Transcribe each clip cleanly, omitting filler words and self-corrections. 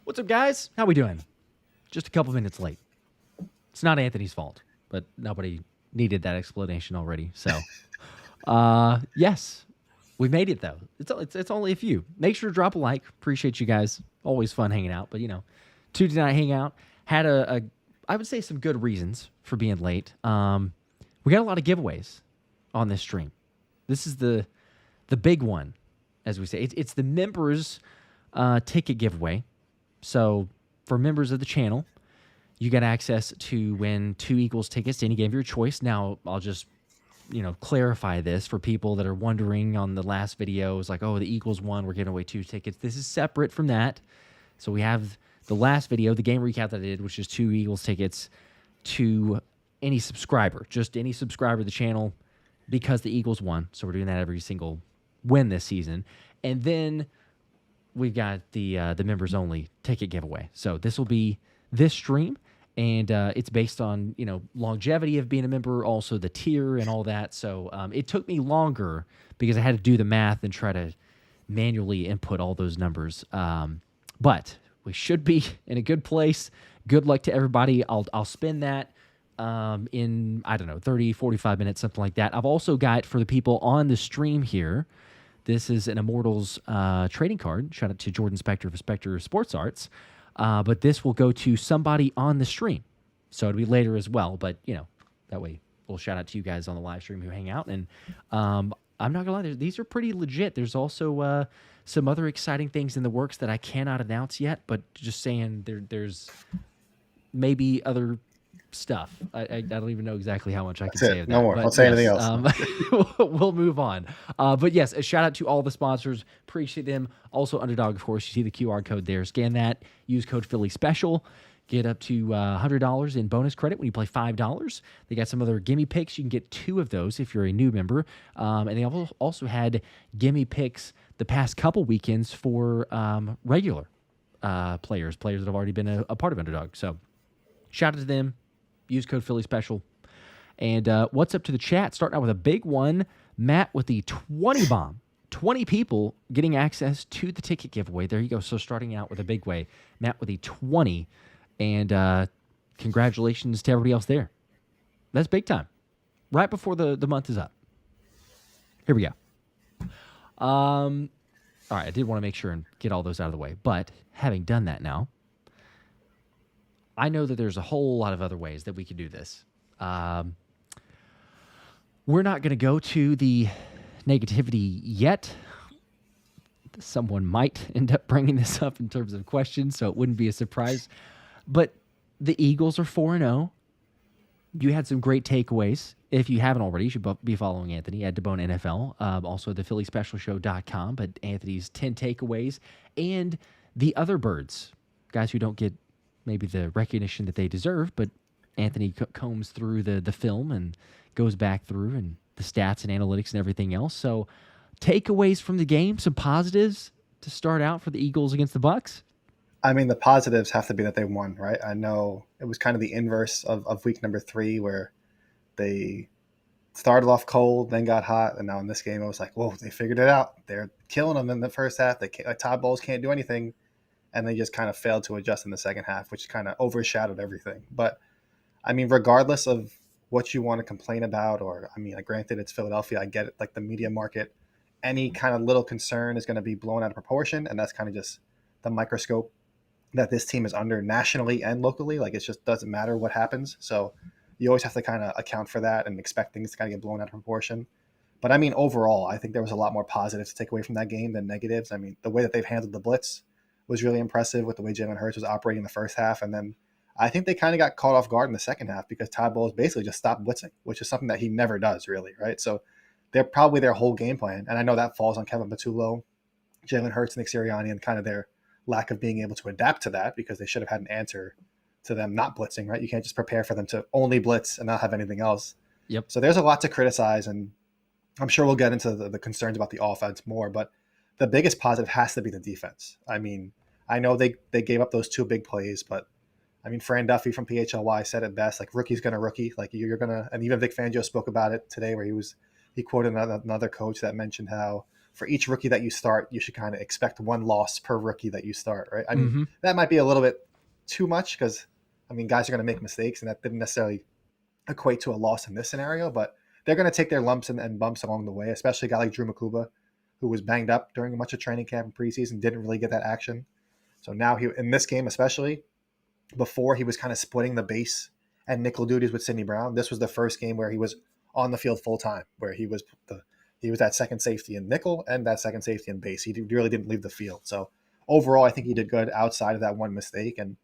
What's up, guys? How we doing? Just a couple minutes late. It's not Anthony's fault, but nobody needed that explanation already. So, yes, we made it though. It's only a few. Make sure to drop a like. Appreciate you guys. Always fun hanging out. But Tuesday night hangout had a I would say some good reasons for being late. We got a lot of giveaways on this stream. This is the big one, as we say. It's the members ticket giveaway. So for members of the channel, you get access to win 2 Eagles tickets to any game of your choice. Now, I'll just clarify this for people that are wondering on the last video. It was like, oh, the Eagles won, we're giving away 2 tickets. This is separate from that. So we have the last video, the game recap that I did, which is 2 Eagles tickets to any subscriber, just any subscriber of the channel, because the Eagles won. So we're doing that every single win this season. And then we've got the members only ticket giveaway. So this will be this stream, and it's based on longevity of being a member, also the tier and all that. So it took me longer because I had to do the math and try to manually input all those numbers. But we should be in a good place. Good luck to everybody. I'll spin that in, I don't know, 30, 45 minutes, something like that. I've also got, for the people on the stream here, this is an Immortals trading card. Shout out to Jordan Spector of Spector Sports Arts. But this will go to somebody on the stream. So it'll be later as well. But, that way we'll shout out to you guys on the live stream who hang out. And I'm not going to lie, these are pretty legit. There's also some other exciting things in the works that I cannot announce yet. But just saying there's maybe other stuff. I don't even know exactly how much I can say of that. No more. I'll say anything else. We'll move on. But yes, a shout out to all the sponsors. Appreciate them. Also, Underdog, of course. You see the QR code there. Scan that. Use code Philly Special. Get up to $100 in bonus credit when you play $5. They got some other gimme picks. You can get 2 of those if you're a new member. And they also had gimme picks the past couple weekends for regular players that have already been a part of Underdog. So shout out to them. Use code Philly Special. And what's up to the chat? Starting out with a big one. Matt with the 20 bomb. 20 people getting access to the ticket giveaway. There you go. So starting out with a big way. Matt with a 20. And congratulations to everybody else there. That's big time. Right before the month is up. Here we go. All right. I did want to make sure and get all those out of the way. But having done that now, I know that there's a whole lot of other ways that we could do this. We're not going to go to the negativity yet. Someone might end up bringing this up in terms of questions, so it wouldn't be a surprise. But the Eagles are 4-0. You had some great takeaways. If you haven't already, you should be following Anthony at DiBona NFL. Also, the PhillySpecialShow.com. But Anthony's 10 takeaways and the other birds, guys who don't get maybe the recognition that they deserve, but Anthony combs through the film and goes back through and the stats and analytics and everything else. So takeaways from the game, some positives to start out for the Eagles against the Bucs. I mean, the positives have to be that they won, right? I know it was kind of the inverse of week number 3 where they started off cold, then got hot, and now in this game, I was like, whoa, they figured it out. They're killing them in the first half. Todd Bowles can't do anything. And they just kind of failed to adjust in the second half, which kind of overshadowed everything. But, I mean, regardless of what you want to complain about, or, I mean, granted, it's Philadelphia. I get it. Like the media market, any kind of little concern is going to be blown out of proportion. And that's kind of just the microscope that this team is under nationally and locally. Like it just doesn't matter what happens. So you always have to kind of account for that and expect things to kind of get blown out of proportion. But, I mean, overall, I think there was a lot more positives to take away from that game than negatives. I mean, the way that they've handled the blitz was really impressive with the way Jalen Hurts was operating in the first half. And then I think they kind of got caught off guard in the second half because Todd Bowles basically just stopped blitzing, which is something that he never does really, right? So they're probably their whole game plan. And I know that falls on Kevin Patullo, Jalen Hurts, Nick Sirianni, and kind of their lack of being able to adapt to that because they should have had an answer to them not blitzing, right? You can't just prepare for them to only blitz and not have anything else. Yep. So there's a lot to criticize, and I'm sure we'll get into the concerns about the offense more, but the biggest positive has to be the defense. I mean, I know they gave up those 2 big plays, but I mean, Fran Duffy from PHLY said it best, like rookie's going to rookie, like and even Vic Fangio spoke about it today where he quoted another coach that mentioned how for each rookie that you start, you should kind of expect one loss per rookie that you start, right? I mean, Mm-hmm. that might be a little bit too much because, I mean, guys are going to make mistakes, and that didn't necessarily equate to a loss in this scenario, but they're going to take their lumps and bumps along the way, especially a guy like Drew Mukuba, who was banged up during much of training camp and preseason, didn't really get that action. So now in this game especially, before he was kind of splitting the base and nickel duties with Sidney Brown, this was the first game where he was on the field full time, where he was that second safety in nickel and that second safety in base. He really didn't leave the field. So overall, I think he did good outside of that one mistake. And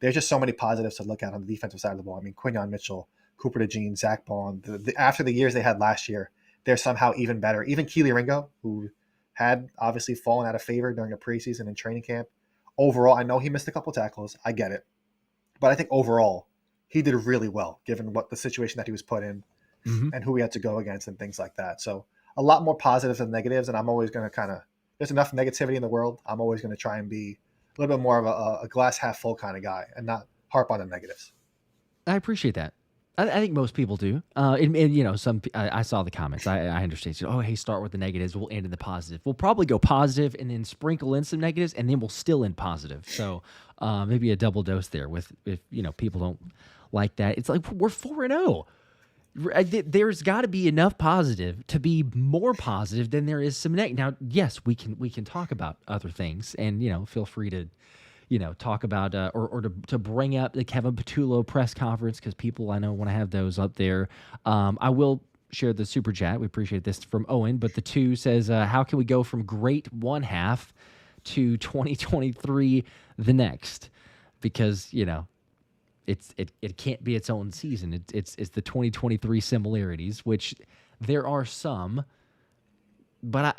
there's just so many positives to look at on the defensive side of the ball. I mean, Quinyon Mitchell, Cooper DeJean, Zack Baun, after the years they had last year, they're somehow even better. Even Keely Ringo, who had obviously fallen out of favor during the preseason and training camp. Overall, I know he missed a couple tackles. I get it. But I think overall, he did really well, given what the situation that he was put in and who he had to go against and things like that. So a lot more positives than negatives, and I'm always going to there's enough negativity in the world. I'm always going to try and be a little bit more of a glass half full kind of guy and not harp on the negatives. I appreciate that. I think most people do. And I saw the comments. I understand. So, hey, start with the negatives. We'll end in the positive. We'll probably go positive and then sprinkle in some negatives, and then we'll still end positive. So maybe a double dose there. If people don't like that, it's like we're 4-0. There's got to be enough positive to be more positive than there is some negative. Now, yes, we can talk about other things, and feel free to. Talk about or to bring up the Kevin Patullo press conference, because people I know want to have those up there. I will share the super chat. We appreciate this from Owen, but the 2 says, how can we go from great one half to 2023 the next? Because it can't be its own season. It's the 2023 similarities, which there are some. But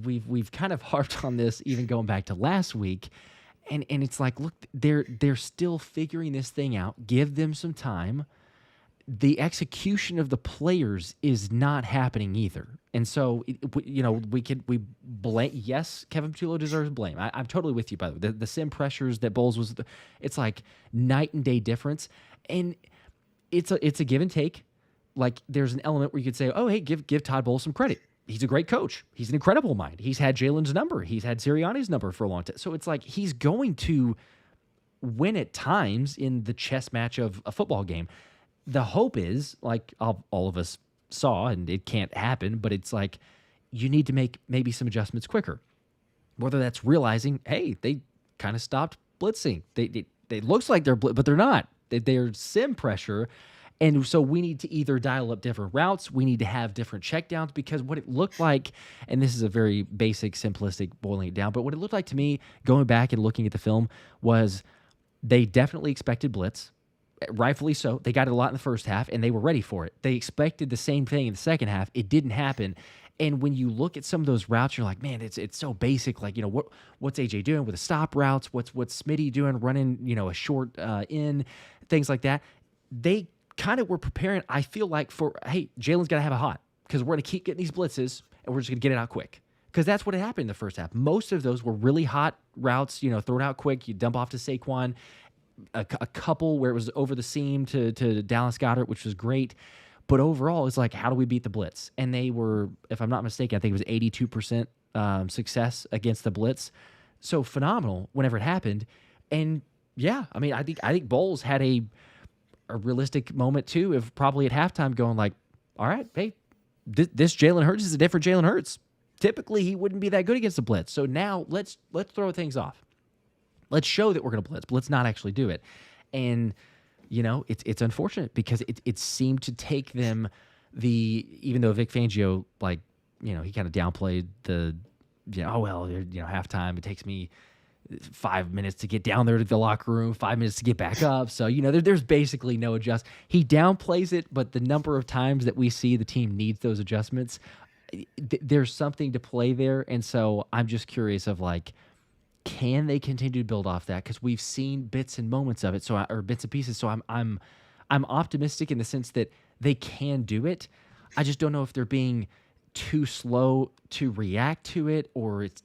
we've kind of harped on this even going back to last week. And it's like, look, they're still figuring this thing out. Give them some time. The execution of the players is not happening either. And so, we blame. Yes, Kevin Patullo deserves blame. I'm totally with you, by the way. The sim pressures that Bowles was, it's like night and day difference. And it's a give and take. Like, there's an element where you could say, oh, hey, give Todd Bowles some credit. He's a great coach. He's an incredible mind. He's had Jalen's number. He's had Sirianni's number for a long time. So it's like he's going to win at times in the chess match of a football game. The hope is, like all of us saw, and it can't happen, but it's like you need to make maybe some adjustments quicker. Whether that's realizing, hey, they kind of stopped blitzing. They looks like they're but they're not. They're sim pressure. And so we need to either dial up different routes, we need to have different checkdowns, because what it looked like, and this is a very basic, simplistic boiling it down, but what it looked like to me, going back and looking at the film, was they definitely expected blitz, rightfully so. They got it a lot in the first half, and they were ready for it. They expected the same thing in the second half. It didn't happen. And when you look at some of those routes, you're like, man, it's so basic. Like, what's AJ doing with the stop routes? What's Smitty doing running, a short in, things like that. They kind of were preparing, I feel like, for, hey, Jalen's got to have a hot, because we're going to keep getting these blitzes, and we're just going to get it out quick. Because that's what happened in the first half. Most of those were really hot routes, throw it out quick, you dump off to Saquon, a couple where it was over the seam to Dallas Goedert, which was great. But overall, it's like, how do we beat the blitz? And they were, if I'm not mistaken, I think it was 82% success against the blitz. So phenomenal whenever it happened. And yeah, I mean, I think Bowles had a realistic moment too, of probably at halftime going like, all right, hey, this Jalen Hurts is a different Jalen Hurts. Typically, he wouldn't be that good against the blitz. So now let's throw things off. Let's show that we're going to blitz, but let's not actually do it. And it's unfortunate, because it seemed to take them even though Vic Fangio, like, he kind of downplayed the halftime. It takes me 5 minutes to get down there to the locker room, 5 minutes to get back up. So, there's basically no adjust. He downplays it, but the number of times that we see the team needs those adjustments, there's something to play there. And so I'm just curious of, like, can they continue to build off that? Because we've seen bits and moments of it, or bits and pieces. So I'm optimistic in the sense that they can do it. I just don't know if they're being too slow to react to it, or it's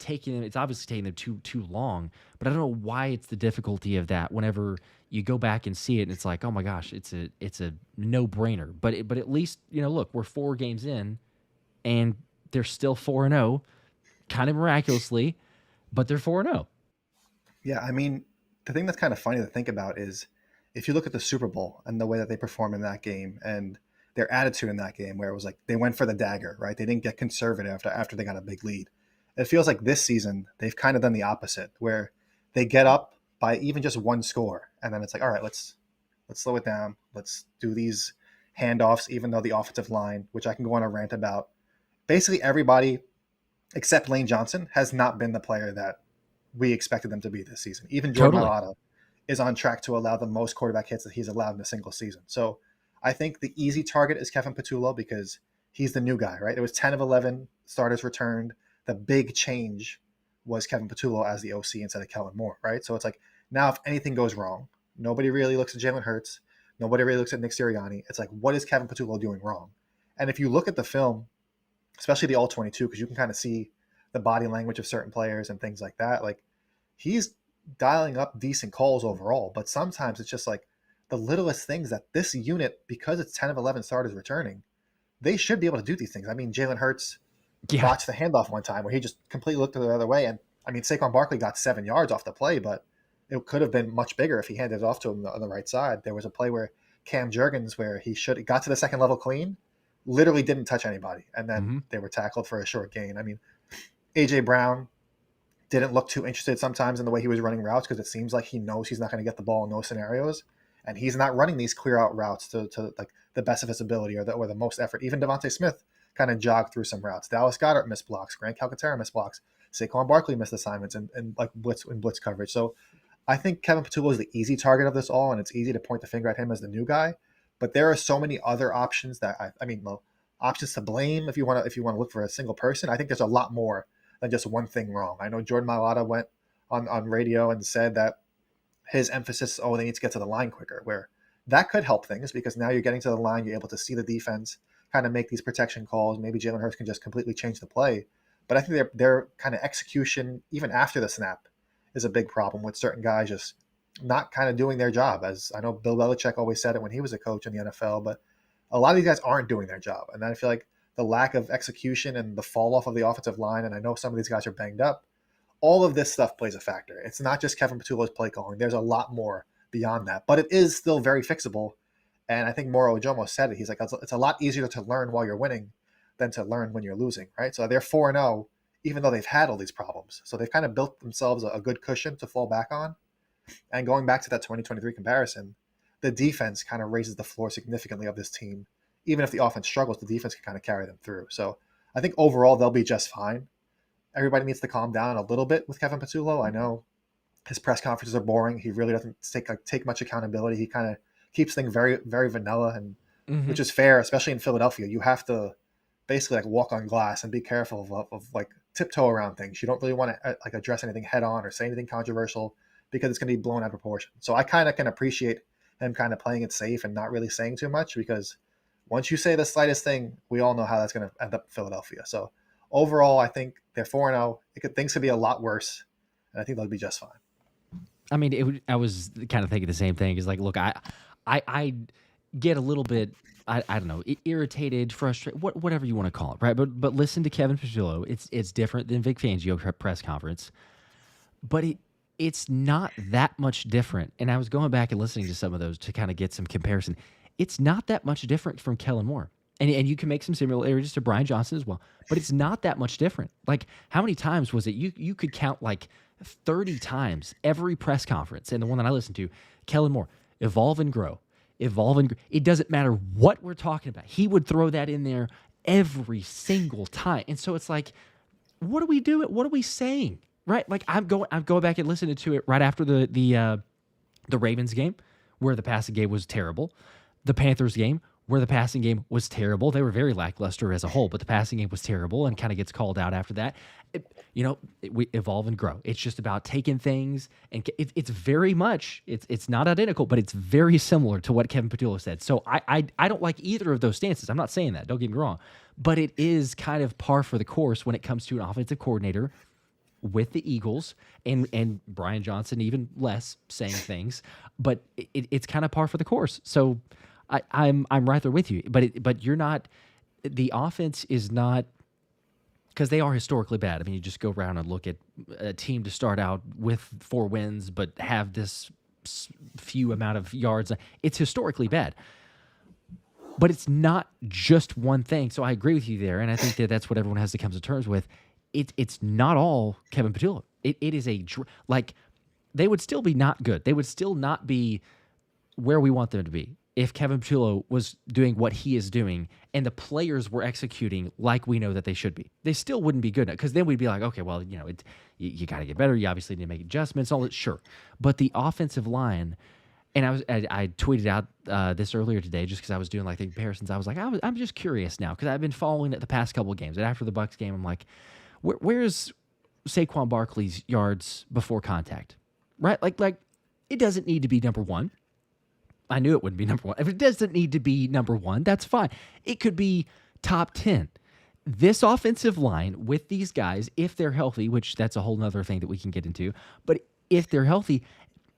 obviously taking them too long. But I don't know why it's the difficulty of that whenever you go back and see it, and it's like, oh my gosh, it's a no-brainer. But at least, look, we're 4 games in and they're still 4-0. kind of miraculously, but they're 4-0. Yeah, I mean, the thing that's kind of funny to think about is if you look at the Super Bowl and the way that they performed in that game and their attitude in that game, where it was like they went for the dagger, right? They didn't get conservative after they got a big lead. It feels like this season they've kind of done the opposite, where they get up by even just one score, and then it's like, all right, let's slow it down. Let's do these handoffs, even though the offensive line, which I can go on a rant about, basically everybody except Lane Johnson has not been the player that we expected them to be this season. Even Jordan Totally. Mailata is on track to allow the most quarterback hits that he's allowed in a single season. So I think the easy target is Kevin Patullo because he's the new guy, right? It was 10 of 11 starters returned. The big change was Kevin Patullo as the OC instead of Kellen Moore, right? So it's like now if anything goes wrong, nobody really looks at Jalen Hurts. Nobody really looks at Nick Sirianni. It's like, what is Kevin Patullo doing wrong? And if you look at the film, especially the All-22, because you can kind of see the body language of certain players and things like that, like he's dialing up decent calls overall, but sometimes it's just like the littlest things that this unit, because it's 10 of 11 starters returning, they should be able to do these things. I mean, Jalen Hurts botched the handoff one time where he just completely looked the other way. And I mean, Saquon Barkley got 7 yards off the play, but it could have been much bigger if he handed it off to him on the right side. There was a play where Cam Jurgens, where he got to the second level clean, literally didn't touch anybody. And then they were tackled for a short gain. I mean, A.J. Brown didn't look too interested sometimes in the way he was running routes because it seems like he knows he's not going to get the ball in those scenarios. And he's not running these clear out routes to like the best of his ability or the most effort. Even Devontae Smith kind of jogged through some routes. Dallas Goedert missed blocks. Grant Calcaterra missed blocks. Saquon Barkley missed assignments and like blitz coverage. So I think Kevin Patullo is the easy target of this all, and it's easy to point the finger at him as the new guy. But there are so many other options that options to blame if you want to look for a single person. I think there's a lot more than just one thing wrong. I know Jordan Mailata went on radio and said that his emphasis, they need to get to the line quicker, where that could help things because now you're getting to the line, you're able to see the defense, kind of make these protection calls. Maybe Jalen Hurts can just completely change the play. But I think their kind of execution, even after the snap, is a big problem with certain guys just not kind of doing their job. As I know Bill Belichick always said it when he was a coach in the NFL, but a lot of these guys aren't doing their job. And then I feel like the lack of execution and the fall off of the offensive line, and I know some of these guys are banged up, all of this stuff plays a factor. It's not just Kevin Patullo's play calling. There's a lot more beyond that, but it is still very fixable. And I think Moro Ojomo said it. He's like, it's a lot easier to learn while you're winning than to learn when you're losing, right? So they're 4-0, even though they've had all these problems. So they've kind of built themselves a good cushion to fall back on. And going back to that 2023 comparison, the defense kind of raises the floor significantly of this team. Even if the offense struggles, the defense can kind of carry them through. So I think overall they'll be just fine. Everybody needs to calm down a little bit with Kevin Patullo. I know his press conferences are boring. He really doesn't take much accountability. He kind of keeps things very, very vanilla, and which is fair, especially in Philadelphia. You have to basically like walk on glass and be careful of like tiptoe around things. You don't really want to like address anything head on or say anything controversial because it's going to be blown out of proportion. So I kind of can appreciate him kind of playing it safe and not really saying too much, because once you say the slightest thing, we all know how that's going to end up in Philadelphia. So overall, I think they're 4-0. Things could be a lot worse, and I think they'll be just fine. I mean, I was kind of thinking the same thing. Is like, look, I get a little bit, I don't know, irritated, frustrated, whatever you want to call it, right? But listen to Kevin Patullo. It's different than Vic Fangio press conference, but it's not that much different. And I was going back and listening to some of those to kind of get some comparison. It's not that much different from Kellen Moore. And you can make some similarities to Brian Johnson as well, but it's not that much different. Like, how many times was it? You could count like 30 times every press conference, and the one that I listened to, Kellen Moore, evolve and grow. It doesn't matter what we're talking about. He would throw that in there every single time. And so it's like, what are we doing? What are we saying? Right? Like, I'm going back and listening to it right after the Ravens game, where the passing game was terrible. The Panthers game, where the passing game was terrible. They were very lackluster as a whole, but the passing game was terrible and kind of gets called out after that. We evolve and grow. It's just about taking things, and it's very much, it's not identical, but it's very similar to what Kevin Patullo said. So I don't like either of those stances. I'm not saying that. Don't get me wrong. But it is kind of par for the course when it comes to an offensive coordinator with the Eagles, and Brian Johnson even less saying things, but it's kind of par for the course. So I'm right there with you, but you're not. The offense is not because they are historically bad. I mean, you just go around and look at a team to start out with 4 wins, but have this few amount of yards. It's historically bad. But it's not just one thing. So I agree with you there, and I think that that's what everyone has to come to terms with. It's not all Kevin Patullo. It is like they would still be not good. They would still not be where we want them to be if Kevin Patullo was doing what he is doing and the players were executing like we know that they should be. They still wouldn't be good enough, because then we'd be like, okay, well, you got to get better. You obviously need to make adjustments. All that, sure, but the offensive line. And I tweeted out this earlier today just because I was doing like the comparisons. I was like, I'm just curious now because I've been following it the past couple of games. And after the Bucs game, I'm like, where's Saquon Barkley's yards before contact? Right? Like it doesn't need to be number 1. I knew it wouldn't be number 1. If it doesn't need to be number 1, that's fine. It could be top 10. This offensive line with these guys, if they're healthy, which that's a whole nother thing that we can get into, but if they're healthy,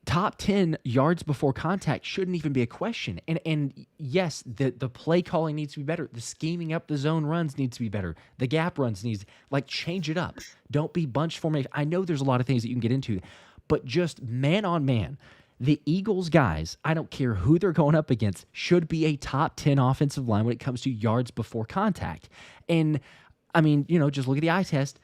top 10 yards before contact shouldn't even be a question. And yes, the play calling needs to be better. The scheming up the zone runs needs to be better. The gap runs needs, change it up. Don't be bunch formation. I know there's a lot of things that you can get into, but just man on man, the Eagles guys, I don't care who they're going up against, should be a top 10 offensive line when it comes to yards before contact. And I mean, just look at the eye test.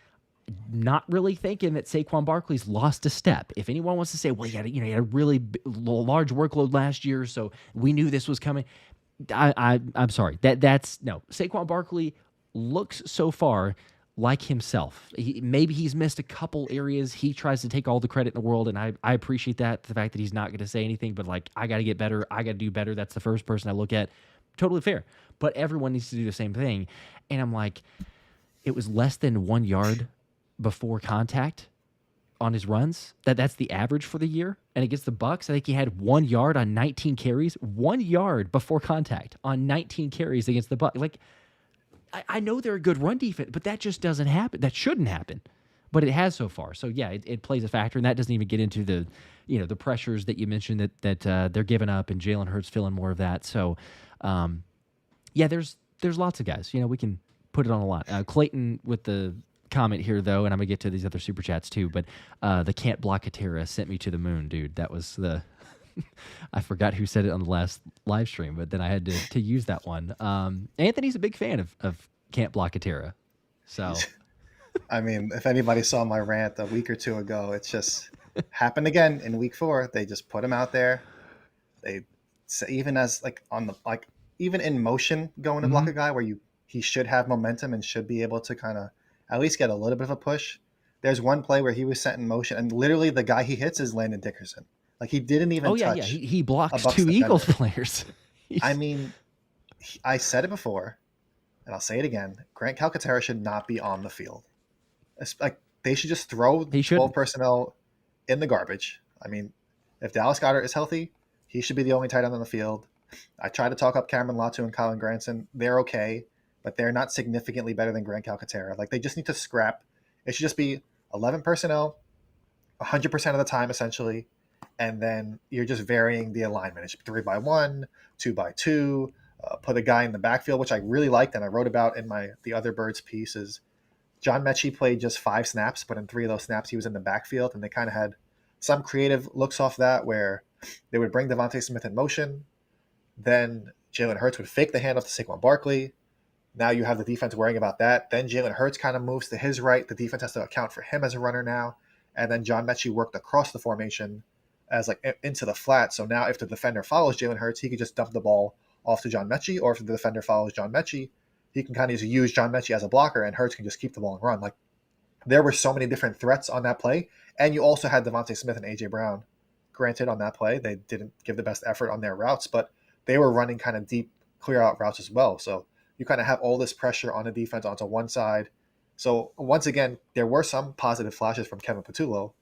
Not really thinking that Saquon Barkley's lost a step. If anyone wants to say, well, he had a really large workload last year, so we knew this was coming, I'm sorry. That's no. Saquon Barkley looks so far like himself. Maybe he's missed a couple areas. He tries to take all the credit in the world, and I appreciate that, the fact that he's not going to say anything, but I got to get better. I got to do better. That's the first person I look at. Totally fair. But everyone needs to do the same thing. And I'm like, it was less than 1 yard before contact on his runs. That's the average for the year. And against the Bucs, I think he had 1 yard on 19 carries. 1 yard before contact on 19 carries against the Bucs. I know they're a good run defense, but that just doesn't happen. That shouldn't happen, but it has so far. So yeah, it plays a factor, and that doesn't even get into the the pressures that you mentioned that they're giving up, and Jalen Hurts feeling more of that. So yeah, there's lots of guys. We can put it on a lot. Clayton with the comment here, though, and I'm gonna get to these other super chats too, but the can't block Katera sent me to the moon, dude. That was the I forgot who said it on the last live stream, but then I had to use that one. Anthony's a big fan of can't block Katera, so I mean, if anybody saw my rant a week or two ago, it's just happened again in week 4. They just put him out there. They even as even in motion going to block a guy where he should have momentum and should be able to kind of at least get a little bit of a push. There's one play where he was sent in motion, and literally the guy he hits is Landon Dickerson. He didn't even touch. Yeah. He blocks 2 Eagles players. I mean, I said it before, and I'll say it again. Grant Calcaterra should not be on the field. They should just throw 12 personnel in the garbage. I mean, if Dallas Goedert is healthy, he should be the only tight end on the field. I tried to talk up Cameron Latu and Colin Granson. They're okay, but they're not significantly better than Grant Calcaterra. They just need to scrap. It should just be 11 personnel, 100% of the time, essentially. And then you're just varying the alignment. It should be 3-by-1, 2-by-2, put a guy in the backfield, which I really liked, and I wrote about in the Other Birds piece, is John Mechie played just 5 snaps, but in 3 of those snaps he was in the backfield, and they kind of had some creative looks off that where they would bring Devontae Smith in motion, then Jalen Hurts would fake the handoff to Saquon Barkley. Now you have the defense worrying about that. Then Jalen Hurts kind of moves to his right. The defense has to account for him as a runner now. And then John Mechie worked across the formation as into the flat. So now if the defender follows Jalen Hurts, he could just dump the ball off to John Mechie, or if the defender follows John Mechie, he can kind of just use John Mechie as a blocker, and Hurts can just keep the ball and run. There were so many different threats on that play, and you also had Devontae Smith and A.J. Brown. Granted, on that play, they didn't give the best effort on their routes, but they were running kind of deep, clear-out routes as well. So you kind of have all this pressure on the defense onto one side. So once again, there were some positive flashes from Kevin Patullo,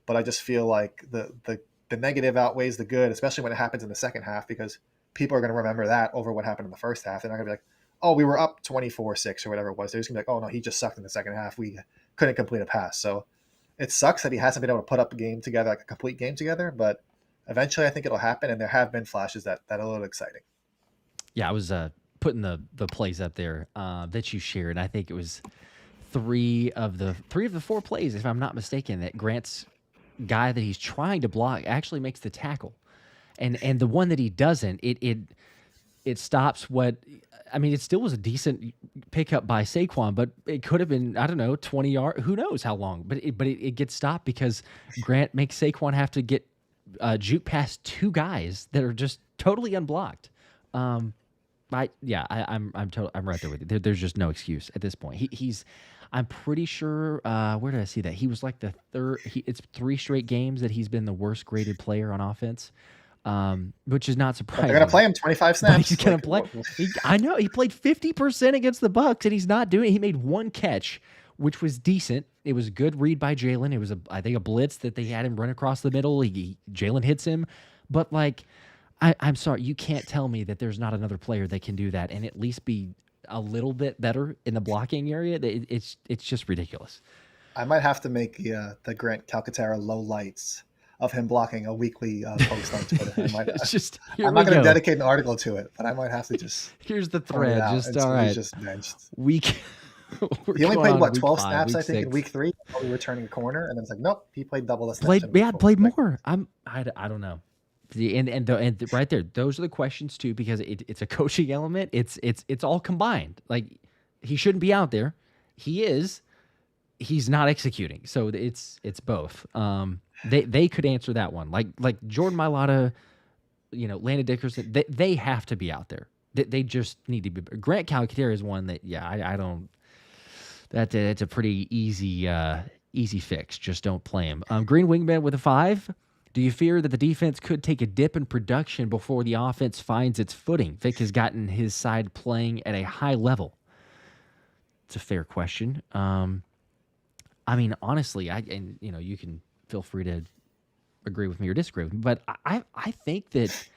but I just feel like the negative outweighs the good, especially when it happens in the second half, because people are going to remember that over what happened in the first half. They're not going to be like, oh, we were up 24-6 or whatever it was. They're just going to be like, oh, no, he just sucked in the second half. We couldn't complete a pass. So it sucks that he hasn't been able to put up a game together, a complete game together, but eventually I think it'll happen, and there have been flashes that are a little exciting. Yeah, I was putting the plays up there that you shared. I think it was three of the four plays, if I'm not mistaken, that Grant's guy that he's trying to block actually makes the tackle, and the one that he doesn't, it stops what. I mean, it still was a decent pickup by Saquon, but it could have been, I don't know, 20 yards. Who knows how long? But it gets stopped because Grant makes Saquon have to get juke past two guys that are just totally unblocked. I'm right there with you. There's just no excuse at this point. I'm pretty sure. Where did I see that? He was like the third. It's 3 straight games that he's been the worst graded player on offense. Which is not surprising. They're going to play him 25 snaps. But he's going to play. I know he played 50% against the Bucs, and he's not doing it. He made one catch, which was decent. It was a good read by Jalen. It was I think a blitz that they had him run across the middle. Jalen hits him, but like, I'm sorry, you can't tell me that there's not another player that can do that and at least be a little bit better in the blocking area. It's just ridiculous. I might have to make the Grant Calcaterra low lights of him blocking a weekly post on Twitter. I'm not going to dedicate an article to it, but I might have to just. Here's the thread. Just all right. Just benched. He only played 12 snaps, I think, in week 3. Probably returning a corner, and then it's like, nope, he played double the snaps. Played more. I don't know. And right there, those are the questions too, because it's a coaching element. It's all combined. Like, he shouldn't be out there. He is. He's not executing. So it's both. They could answer that one. Like Jordan Mailata, Landon Dickerson, they have to be out there. They just need to be. Grant Calcaterra is one that, I don't. That's a pretty easy fix. Just don't play him. Green Wingman with a 5. Do you fear that the defense could take a dip in production before the offense finds its footing? Vic has gotten his side playing at a high level. It's a fair question. I mean, honestly, you can feel free to agree with me or disagree with me, but I think that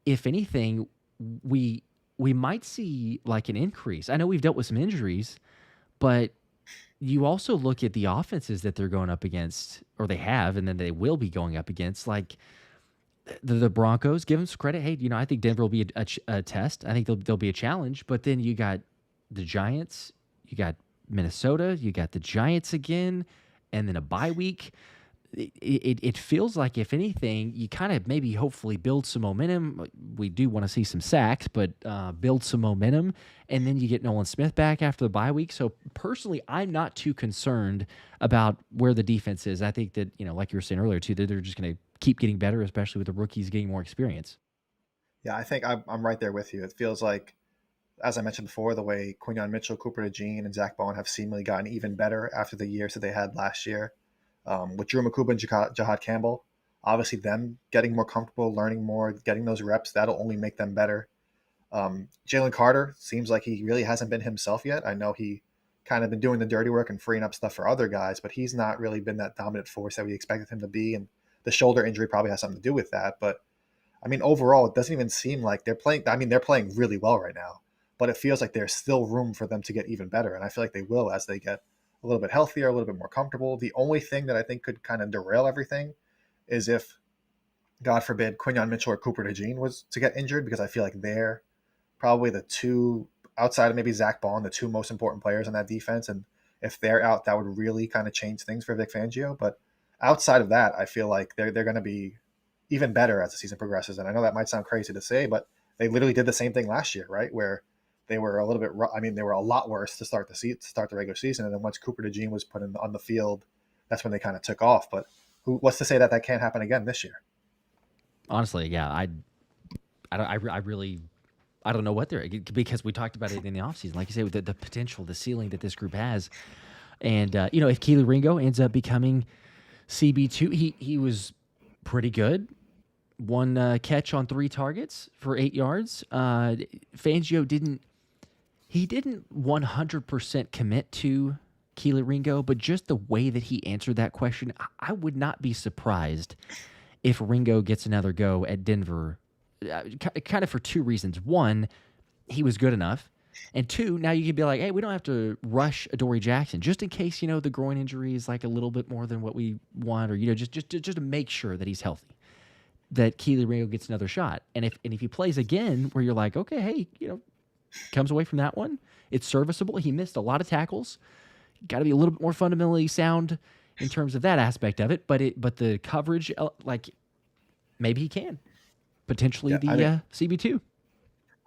if anything, we might see like an increase. I know we've dealt with some injuries, but you also look at the offenses that they're going up against, or they have, and then they will be going up against, like the Broncos. Give them some credit. Hey, I think Denver will be a test. I think they'll be a challenge. But then you got the Giants, you got Minnesota, you got the Giants again, and then a bye week. It feels like, if anything, you kind of maybe hopefully build some momentum. We do want to see some sacks, but build some momentum, and then you get Nolan Smith back after the bye week. So personally, I'm not too concerned about where the defense is. I think that, like you were saying earlier too, that they're just going to keep getting better, especially with the rookies getting more experience. Yeah, I think I'm right there with you. It feels like, as I mentioned before, the way Quinyon Mitchell, Cooper DeJean, and Zach Baun have seemingly gotten even better after the years that they had last year. With Drew Mukuba and Jihaad Campbell, obviously them getting more comfortable, learning more, getting those reps, that'll only make them better. Jalen Carter seems like he really hasn't been himself yet. I know he kind of been doing the dirty work and freeing up stuff for other guys, but he's not really been that dominant force that we expected him to be, and the shoulder injury probably has something to do with that. But, I mean, overall, it doesn't even seem like they're playing – I mean, they're playing really well right now, but it feels like there's still room for them to get even better, and I feel like they will as they get a little bit healthier, a little bit more comfortable. The only thing that I think could kind of derail everything is if, God forbid, Quinyon Mitchell or Cooper DeJean was to get injured, because I feel like they're probably the two, outside of maybe Zach Baun, the two most important players on that defense. And if they're out, that would really kind of change things for Vic Fangio. But outside of that, I feel like they're going to be even better as the season progresses. And I know that might sound crazy to say, but they literally did the same thing last year, right? Where they were a little bit, they were a lot worse to start the regular season. And then once Cooper DeJean was put on the field, that's when they kind of took off. But what's to say that can't happen again this year? Honestly, yeah, I don't know what they're, because we talked about it in the offseason. Like you say, with the potential, the ceiling that this group has. And, if Kelee Ringo ends up becoming CB2, he was pretty good. One catch on 3 targets for 8 yards. Fangio didn't 100% commit to Kelee Ringo, but just the way that he answered that question, I would not be surprised if Ringo gets another go at Denver, kind of for 2 reasons. One, he was good enough. And 2, now you can be like, hey, we don't have to rush Adoree Jackson, just in case, the groin injury is like a little bit more than what we want, or, just to make sure that he's healthy, that Kelee Ringo gets another shot. And if he plays again where you're like, okay, hey, comes away from that one, it's serviceable. He missed a lot of tackles. got to be a little bit more fundamentally sound in terms of that aspect of it. But the coverage, like maybe he can potentially Yeah, I mean, the CB2.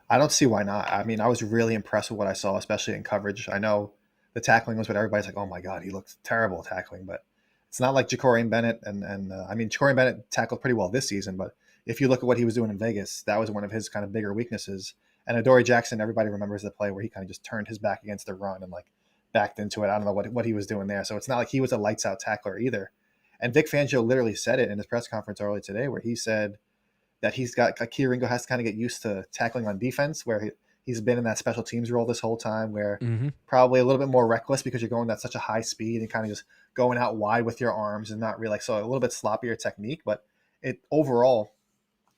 I don't see why not. I mean, I was really impressed with what I saw, especially in coverage. I know the tackling was what everybody's like, oh my God, he looks terrible tackling, but it's not like Jacorian Bennett. And I mean, Jacorian Bennett tackled pretty well this season, but if you look at what he was doing in Vegas, that was one of his kind of bigger weaknesses. And Adoree Jackson, everybody remembers the play where he kind of just turned his back against the run and like backed into it. I don't know what he was doing there. So it's not like he was a lights out tackler either. And Vic Fangio literally said it in his press conference earlier today, where he said that he's got Keelingo has to kind of get used to tackling on defense, where he's been in that special teams role this whole time, where probably a little bit more reckless because you're going at such a high speed and kind of just going out wide with your arms and not really like, so a little bit sloppier technique. But it overall,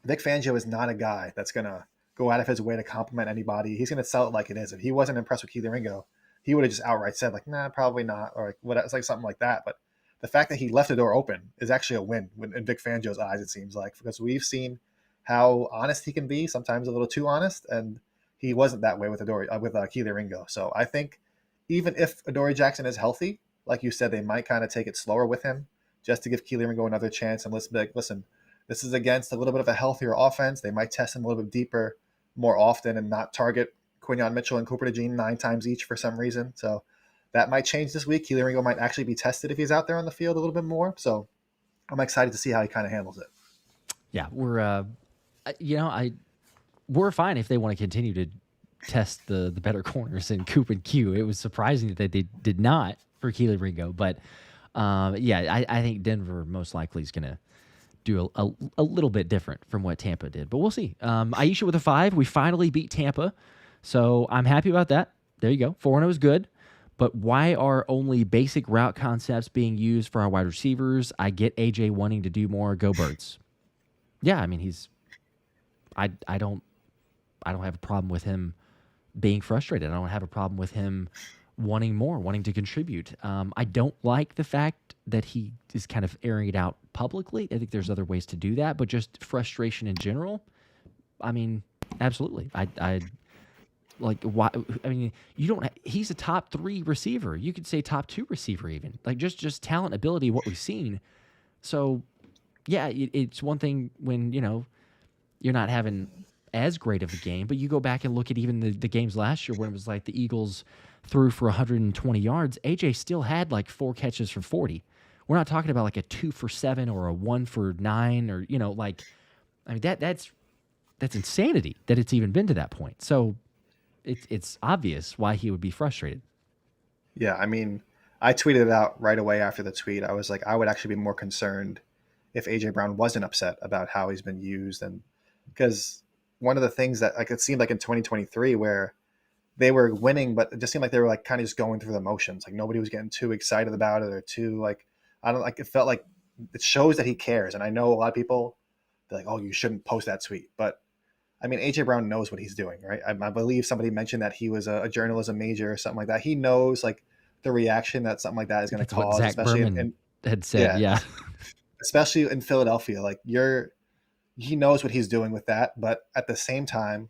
Vic Fangio is not a guy that's gonna go out of his way to compliment anybody. He's gonna sell it like it is. If he wasn't impressed with Keelingo, he would have just outright said like, nah, probably not, or like what it's like something like that. But the fact that he left the door open is actually a win in Vic Fangio's eyes, it seems like, because we've seen how honest he can be, sometimes a little too honest, and he wasn't that way with Keelingo. So I think even if Adoree Jackson is healthy, like you said, they might kind of take it slower with him just to give Keelingo another chance and let's be like, listen, this is against a little bit of a healthier offense. They might test him a little bit deeper more often and not target Quinyon Mitchell and Cooper DeJean 9 times each for some reason. So that might change this week. Keelingo might actually be tested if he's out there on the field a little bit more. So I'm excited to see how he kind of handles it. Yeah, we're fine if they want to continue to test the better corners in Coop and Q. It was surprising that they did not for Keelingo, but I think Denver most likely is going to do a little bit different from what Tampa did, but we'll see. Aisha with a 5. We finally beat Tampa, so I'm happy about that. There you go. 4-0 is good. But why are only basic route concepts being used for our wide receivers? I get AJ wanting to do more. Go Birds. Yeah, I mean I don't have a problem with him being frustrated. I don't have a problem with him wanting more, wanting to contribute. I don't like the fact that he is kind of airing it out publicly. I think there's other ways to do that, but just frustration in general. I mean, absolutely. I like why? I mean, you don't. He's a top 3 receiver. You could say top 2 receiver even. Like just talent, ability, what we've seen. So, yeah, it's one thing when you're not having as great of a game, but you go back and look at even the games last year when it was like the Eagles threw for 120 yards. AJ still had like 4 catches for 40. We're not talking about like a 2 for 7 or a 1 for 9 or like, I mean that's insanity that it's even been to that point. So it's obvious why he would be frustrated. Yeah, I mean, I tweeted it out right away after the tweet. I was like, I would actually be more concerned if AJ Brown wasn't upset about how he's been used, and because one of the things that like it seemed like in 2023 where they were winning, but it just seemed like they were like kind of just going through the motions. Like nobody was getting too excited about it or too like I don't like. It felt like it shows that he cares, and I know a lot of people they're like, oh, you shouldn't post that tweet, but I mean, AJ Brown knows what he's doing, right? I believe somebody mentioned that he was a journalism major or something like that. He knows like the reaction that something like that is going to cause, Zach especially Berman had said, yeah. Especially in Philadelphia. Like he knows what he's doing with that, but at the same time,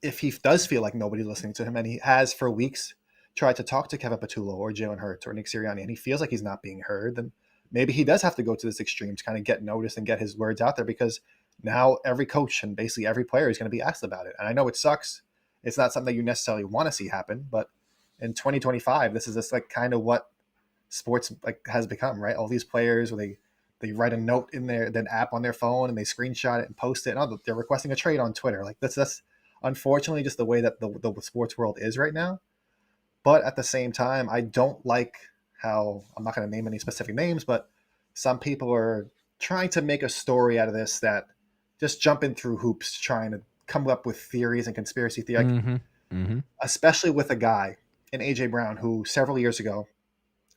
if he does feel like nobody's listening to him, and he has for weeks tried to talk to Kevin Patullo or Jalen Hurts or Nick Sirianni, and he feels like he's not being heard, then maybe he does have to go to this extreme to kind of get noticed and get his words out there, because now every coach and basically every player is going to be asked about it. And I know it sucks. It's not something that you necessarily want to see happen, but in 2025, this is just like kind of what sports like has become, right? All these players where they write a note in their app on their phone and they screenshot it and post it. And they're requesting a trade on Twitter. Like that's unfortunately just the way that the sports world is right now. But at the same time, I don't like how, I'm not going to name any specific names, but some people are trying to make a story out of this that just jumping through hoops, trying to come up with theories and conspiracy theories, especially with a guy in AJ Brown who several years ago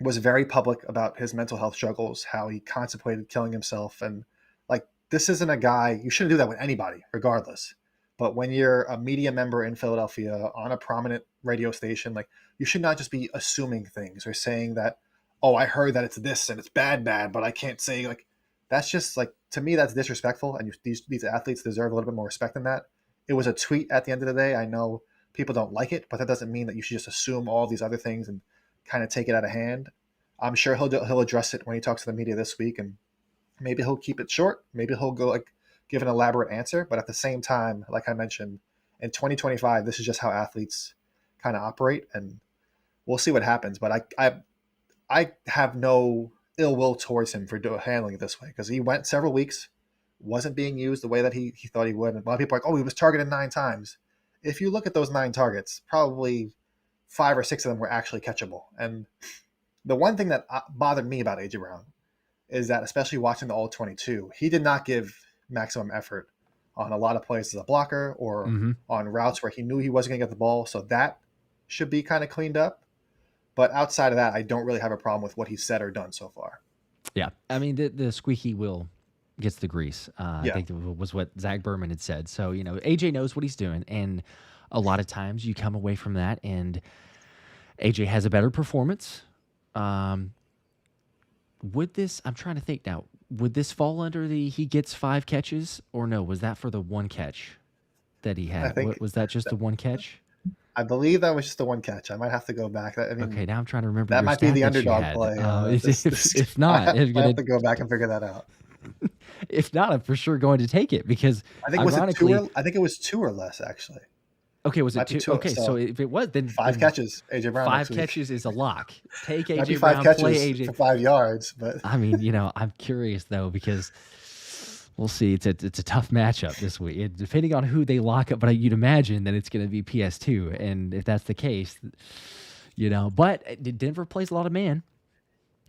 was very public about his mental health struggles, how he contemplated killing himself. And like, this isn't a guy, you shouldn't do that with anybody, regardless. But when you're a media member in Philadelphia on a prominent radio station, like you should not just be assuming things or saying that, oh, I heard that it's this and it's bad, but I can't say like, that's just like, to me, that's disrespectful. And these athletes deserve a little bit more respect than that. It was a tweet at the end of the day. I know people don't like it, but that doesn't mean that you should just assume all these other things and kind of take it out of hand. I'm sure he'll address it when he talks to the media this week, and maybe he'll keep it short. Maybe he'll go like give an elaborate answer. But at the same time, like I mentioned, in 2025, this is just how athletes kind of operate, and we'll see what happens. But I have no ill will towards him for handling it this way, because he went several weeks, wasn't being used the way that he thought he would. And a lot of people are like, oh, he was targeted 9 times. If you look at those 9 targets, probably 5 or 6 of them were actually catchable. And the one thing that bothered me about A.J. Brown is that, especially watching the All-22, he did not give maximum effort on a lot of plays as a blocker or on routes where he knew he wasn't going to get the ball. So that should be kind of cleaned up. But outside of that, I don't really have a problem with what he's said or done so far. Yeah. I mean, the squeaky wheel gets the grease. I think it was what Zach Berman had said. So, AJ knows what he's doing. And a lot of times you come away from that and AJ has a better performance. I'm trying to think now, would this fall under he gets 5 catches or no? Was that for the 1 catch that he had? Was that just the 1 catch? I believe that was just the 1 catch. I might have to go back. Okay, now I'm trying to remember. That might be the underdog play. If not, I have to go back and figure that out. If not, I'm for sure going to take it, because I think it was 2 or less actually. Okay, was it 2? Okay, so if it was, then 5 catches, AJ Brown. 5 catches is a lock. Take AJ Brown, play AJ for 5 yards, but I mean, I'm curious though, because we'll see. It's a tough matchup this week, depending on who they lock up. But you'd imagine that it's going to be PS2, and if that's the case, But Denver plays a lot of man,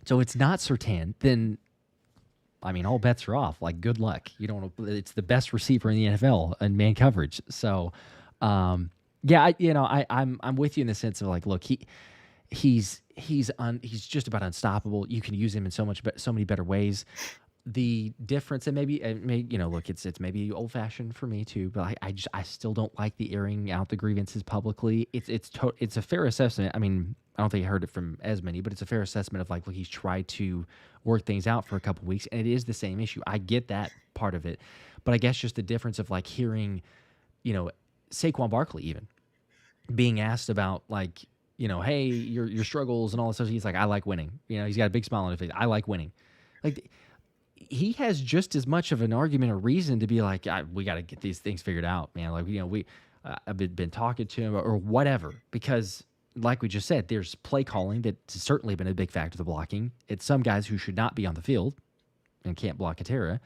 so it's not Surtain. Then, I mean, all bets are off. Like, good luck. It's the best receiver in the NFL in man coverage. So, I'm with you in the sense of like, look, he's just about unstoppable. You can use him in so many better ways. The difference, and maybe look, it's maybe old fashioned for me too, but I still don't like the airing out the grievances publicly. It's a fair assessment. I mean, I don't think I heard it from as many, but it's a fair assessment of like, look, he's tried to work things out for a couple of weeks, and it is the same issue. I get that part of it, but I guess just the difference of like hearing, Saquon Barkley even being asked about like, hey, your struggles and all this stuff. He's like, I like winning. He's got a big smile on his face. I like winning. Like, he has just as much of an argument or reason to be like, we got to get these things figured out, man. Like, I've been talking to him or whatever, because like we just said, there's play calling that's certainly been a big factor to the blocking. It's some guys who should not be on the field and can't block a terra,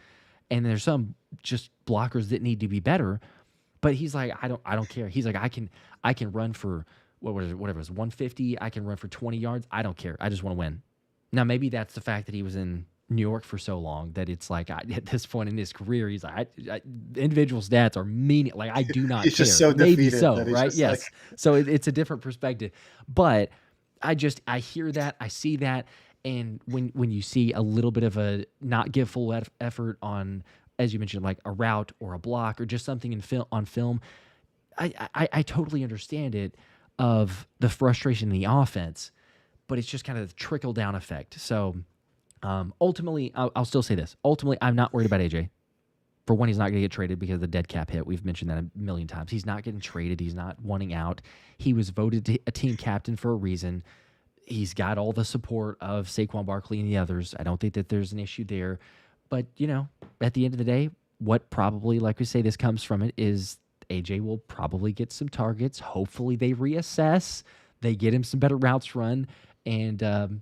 and there's some just blockers that need to be better. But he's like, I don't care. He's like, I can run for whatever it was, 150. I can run for 20 yards. I don't care. I just want to win. Now, maybe that's the fact that he was in New York for so long that it's like, at this point in his career, he's like, individual stats are meaning. Like, I do not he's care. Just so maybe defeated so, right? Yes. Like... So it's a different perspective. But I hear that, I see that, and when you see a little bit of a not give full effort on, as you mentioned, like a route or a block or just something on film, I totally understand it, of the frustration in the offense, but it's just kind of the trickle down effect. So ultimately, I'll still say this. Ultimately, I'm not worried about AJ. For one, he's not going to get traded because of the dead cap hit. We've mentioned that a million times. He's not getting traded. He's not wanting out. He was voted a team captain for a reason. He's got all the support of Saquon Barkley and the others. I don't think that there's an issue there. But, at the end of the day, what probably, like we say, this comes from it is AJ will probably get some targets. Hopefully they reassess. They get him some better routes run. And,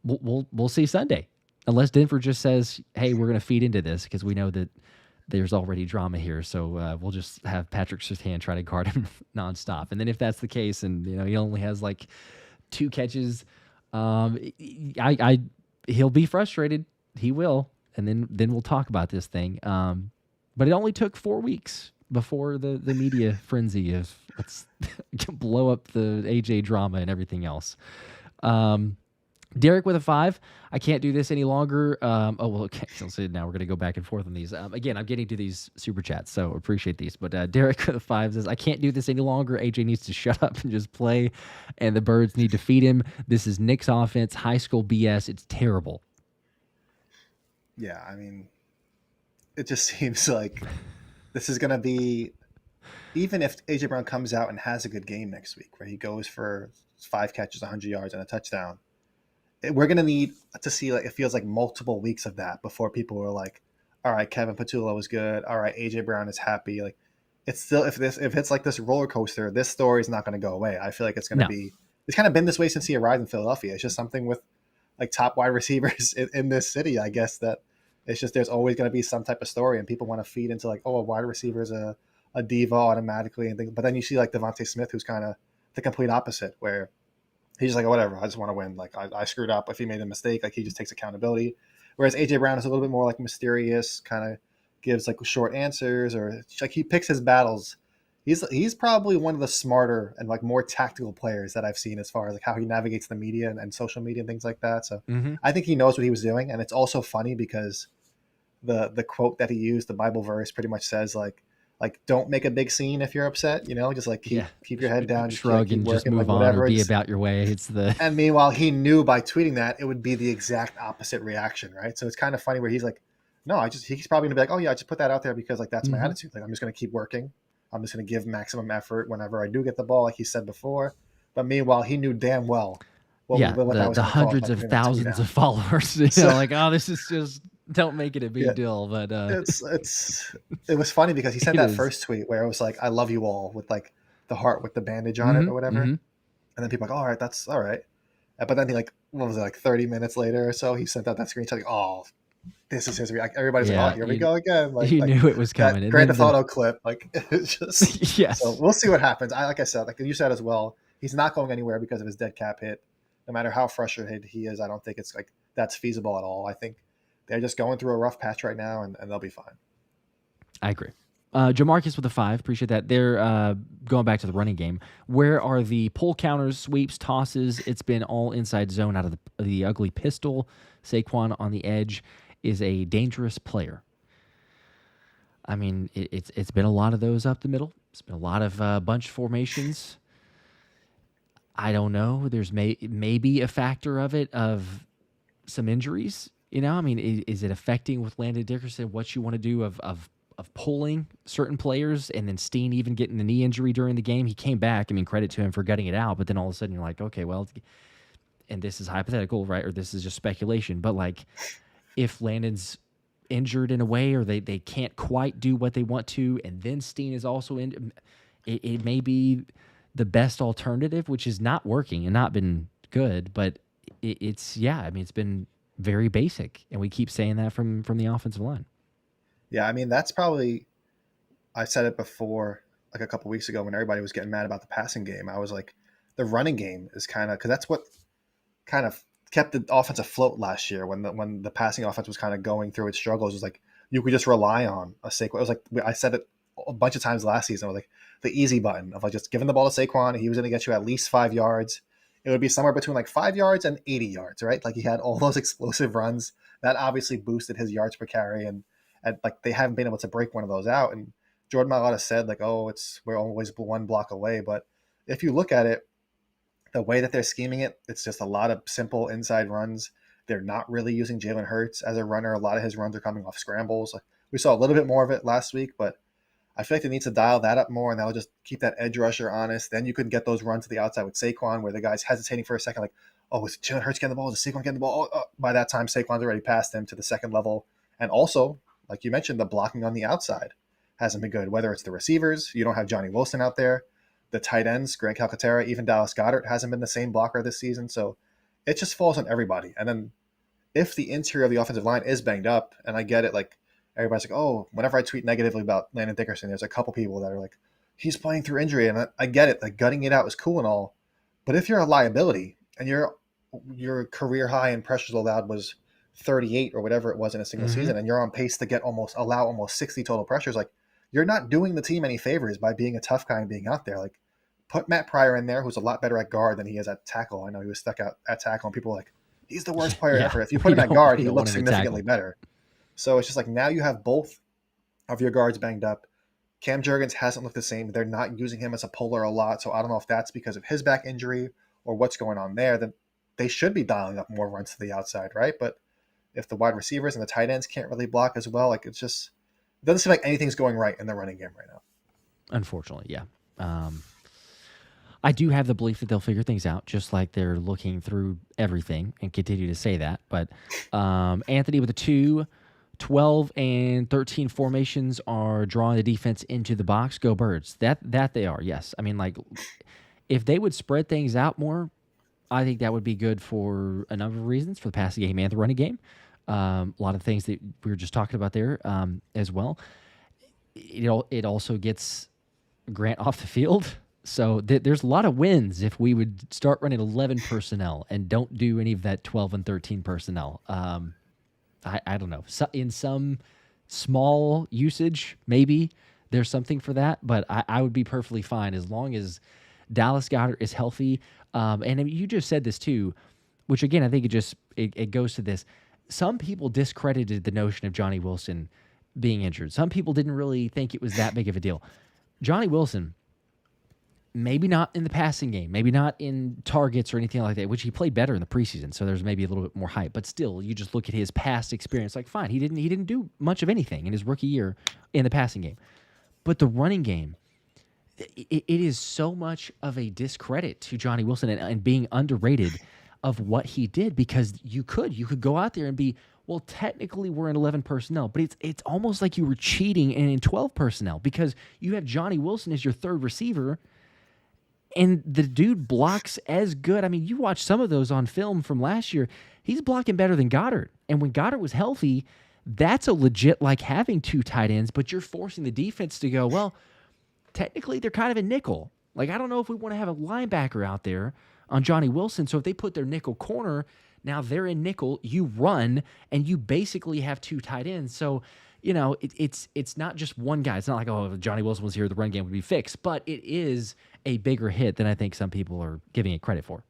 we'll see Sunday. Unless Denver just says, hey, we're going to feed into this, because we know that there's already drama here. So we'll just have Patrick Surtain try to guard him nonstop. And then if that's the case, and, he only has like 2 catches, he'll be frustrated. He will, and then we'll talk about this thing. But it only took 4 weeks before the media frenzy of let's blow up the AJ drama and everything else. Derek with a 5. I can't do this any longer. Okay. So now we're going to go back and forth on these. Again, I'm getting to these super chats, so appreciate these. But Derek with a 5 says, I can't do this any longer. AJ needs to shut up and just play, and the Birds need to feed him. This is Nick's offense, high school BS. It's terrible. Yeah, I mean, it just seems like this is going to be even if AJ Brown comes out and has a good game next week, where he goes for 5 catches, 100 yards, and a touchdown, we're gonna need to see, like, it feels like multiple weeks of that before people are like, all right, Kevin Patullo is good. All right, AJ Brown is happy. Like, it's still, if it's like this roller coaster, this story is not going to go away. I feel like it's going to No. be. It's kind of been this way since he arrived in Philadelphia. It's just something with like top wide receivers in this city. I guess that it's just there's always going to be some type of story, and people want to feed into like, oh, a wide receiver is a diva automatically, and things. But then you see like Devontae Smith, who's kind of the complete opposite, where he's just like, oh, whatever, I just want to win. Like I screwed up. If he made a mistake, like he just takes accountability. Whereas AJ Brown is a little bit more like mysterious, kind of gives like short answers, or like he picks his battles. He's probably one of the smarter and like more tactical players that I've seen as far as like how he navigates the media and social media and things like that. So Mm-hmm. I think he knows what he was doing, and it's also funny because the quote that he used, the Bible verse, pretty much says like don't make a big scene if you're upset. Just like Yeah. keep your head down, just Shrug keep and just working, like move on or whatever. be about your way. It's the And meanwhile, he knew by tweeting that it would be the exact opposite reaction, right? So it's kind of funny where he's like, no, he's probably gonna be like, oh yeah, I just put that out there because like that's my Mhm. attitude. Like I'm just gonna keep working. I'm just gonna give maximum effort whenever I do get the ball, like he said before. But meanwhile, he knew damn well Yeah, what that was the gonna cause by hundreds of putting that tweet thousands out. of followers, So like, oh, this is just don't make it a yeah, big deal, but it was funny because he sent it that is. first tweet where it was like, I love you all with like the heart with the bandage on it Mm-hmm. or whatever. Mm-hmm. And then people are like, all right, that's all right. But then he like, what was it, like 30 minutes later or so, he sent out that screenshot like, oh, this is his reaction. Everybody's like, oh, Yeah, here we go again. you Like knew it was that coming, and Grand then Theft Auto clip. Like it's just so yes, we'll see what happens. Like I said, like you said as well, he's not going anywhere because of his dead cap hit. No matter how frustrated he is, I don't think it's like that's feasible at all. I think they're just going through a rough patch right now, and they'll be fine. I agree. Jamarcus with a 5. Appreciate that. They're going back to the running game. Where are the pull counters, sweeps, tosses? It's been all inside zone out of the ugly pistol. Saquon on the edge is a dangerous player. I mean, it's been a lot of those up the middle. It's been a lot of bunch formations. I don't know. There's maybe a factor of it of some injuries. I mean, is it affecting with Landon Dickerson what you want to do of pulling certain players, and then Steen even getting the knee injury during the game? He came back. I mean, credit to him for gutting it out, but then all of a sudden you're like, okay, well, and this is hypothetical, right? Or this is just speculation, but like if Landon's injured in a way, or they can't quite do what they want to, and then Steen is also in, it may be the best alternative, which is not working and not been good, but it's yeah. I mean, it's been very basic, and we keep saying that from the offensive line. Yeah, I mean that's probably I said it before, like a couple weeks ago when everybody was getting mad about the passing game. I was like, the running game is kind of because that's what kind of kept the offense afloat last year when the passing offense was kind of going through its struggles. It was like you could just rely on a Saquon. It was like I said it a bunch of times last season. It was like the easy button of like just giving the ball to Saquon. He was going to get you at least 5 yards. It would be somewhere between like 5 yards and 80 yards, right? Like he had all those explosive runs that obviously boosted his yards per carry, and like they haven't been able to break one of those out. And Jordan Mailata said like, oh, we're always one block away. But if you look at it, the way that they're scheming it, it's just a lot of simple inside runs. They're not really using Jalen Hurts as a runner. A lot of his runs are coming off scrambles. Like, we saw a little bit more of it last week, but I feel like they need to dial that up more, and that'll just keep that edge rusher honest. Then you can get those runs to the outside with Saquon, where the guy's hesitating for a second, like, oh, is Jalen Hurts getting the ball? Is Saquon getting the ball? By that time, Saquon's already passed him to the second level. And also, like you mentioned, the blocking on the outside hasn't been good. Whether it's the receivers, you don't have Johnny Wilson out there. The tight ends, Greg Calcaterra, even Dallas Goedert hasn't been the same blocker this season. So it just falls on everybody. And then if the interior of the offensive line is banged up, and I get it, like everybody's like, oh, whenever I tweet negatively about Landon Dickerson, there's a couple people that are like, he's playing through injury. And I get it. Like gutting it out is cool and all. But if you're a liability and your career high in pressures allowed was 38 or whatever it was in a single Mm-hmm. season, and you're on pace to allow almost 60 total pressures, like you're not doing the team any favors by being a tough guy and being out there. Like put Matt Pryor in there, who's a lot better at guard than he is at tackle. I know he was stuck out at tackle, and people were like, he's the worst player Yeah, ever. If you put him at guard, we he don't want looks him to significantly tackle. better. So it's just like now you have both of your guards banged up. Cam Jurgens hasn't looked the same. They're not using him as a puller a lot. So I don't know if that's because of his back injury or what's going on there. Then they should be dialing up more runs to the outside, right? But if the wide receivers and the tight ends can't really block as well, like it doesn't seem like anything's going right in the running game right now. Unfortunately, yeah. I do have the belief that they'll figure things out, just like they're looking through everything and continue to say that. But Anthony with the 2, 12 and 13 formations are drawing the defense into the box. Go Birds. That they are, yes. I mean, like, if they would spread things out more, I think that would be good for a number of reasons, for the passing game and the running game. A lot of things that we were just talking about there as well. It also gets Grant off the field. So there's a lot of wins if we would start running 11 personnel and don't do any of that 12 and 13 personnel. I don't know. So in some small usage, maybe there's something for that, but I would be perfectly fine as long as Dallas Goedert is healthy. And I mean, you just said this too, which again, I think it goes to this. Some people discredited the notion of Johnny Wilson being injured. Some people didn't really think it was that big of a deal. Johnny Wilson, maybe not in the passing game, maybe not in targets or anything like that, which he played better in the preseason, so there's maybe a little bit more hype. But still, you just look at his past experience, like, fine, he didn't do much of anything in his rookie year in the passing game. But the running game, it is so much of a discredit to Johnny Wilson and being underrated of what he did, because you could go out there and be, well, technically we're in 11 personnel, but it's almost like you were cheating and in 12 personnel, because you have Johnny Wilson as your third receiver, and the dude blocks as good. I mean, you watch some of those on film from last year. He's blocking better than Goedert. And when Goedert was healthy, that's a legit, like, having 2 tight ends, but you're forcing the defense to go, well, technically they're kind of a nickel. Like, I don't know if we want to have a linebacker out there on Johnny Wilson. So if they put their nickel corner, now they're in nickel, you run, and you basically have 2 tight ends. So, it's not just one guy. It's not like, oh, if Johnny Wilson was here, the run game would be fixed. But it is a bigger hit than I think some people are giving it credit for.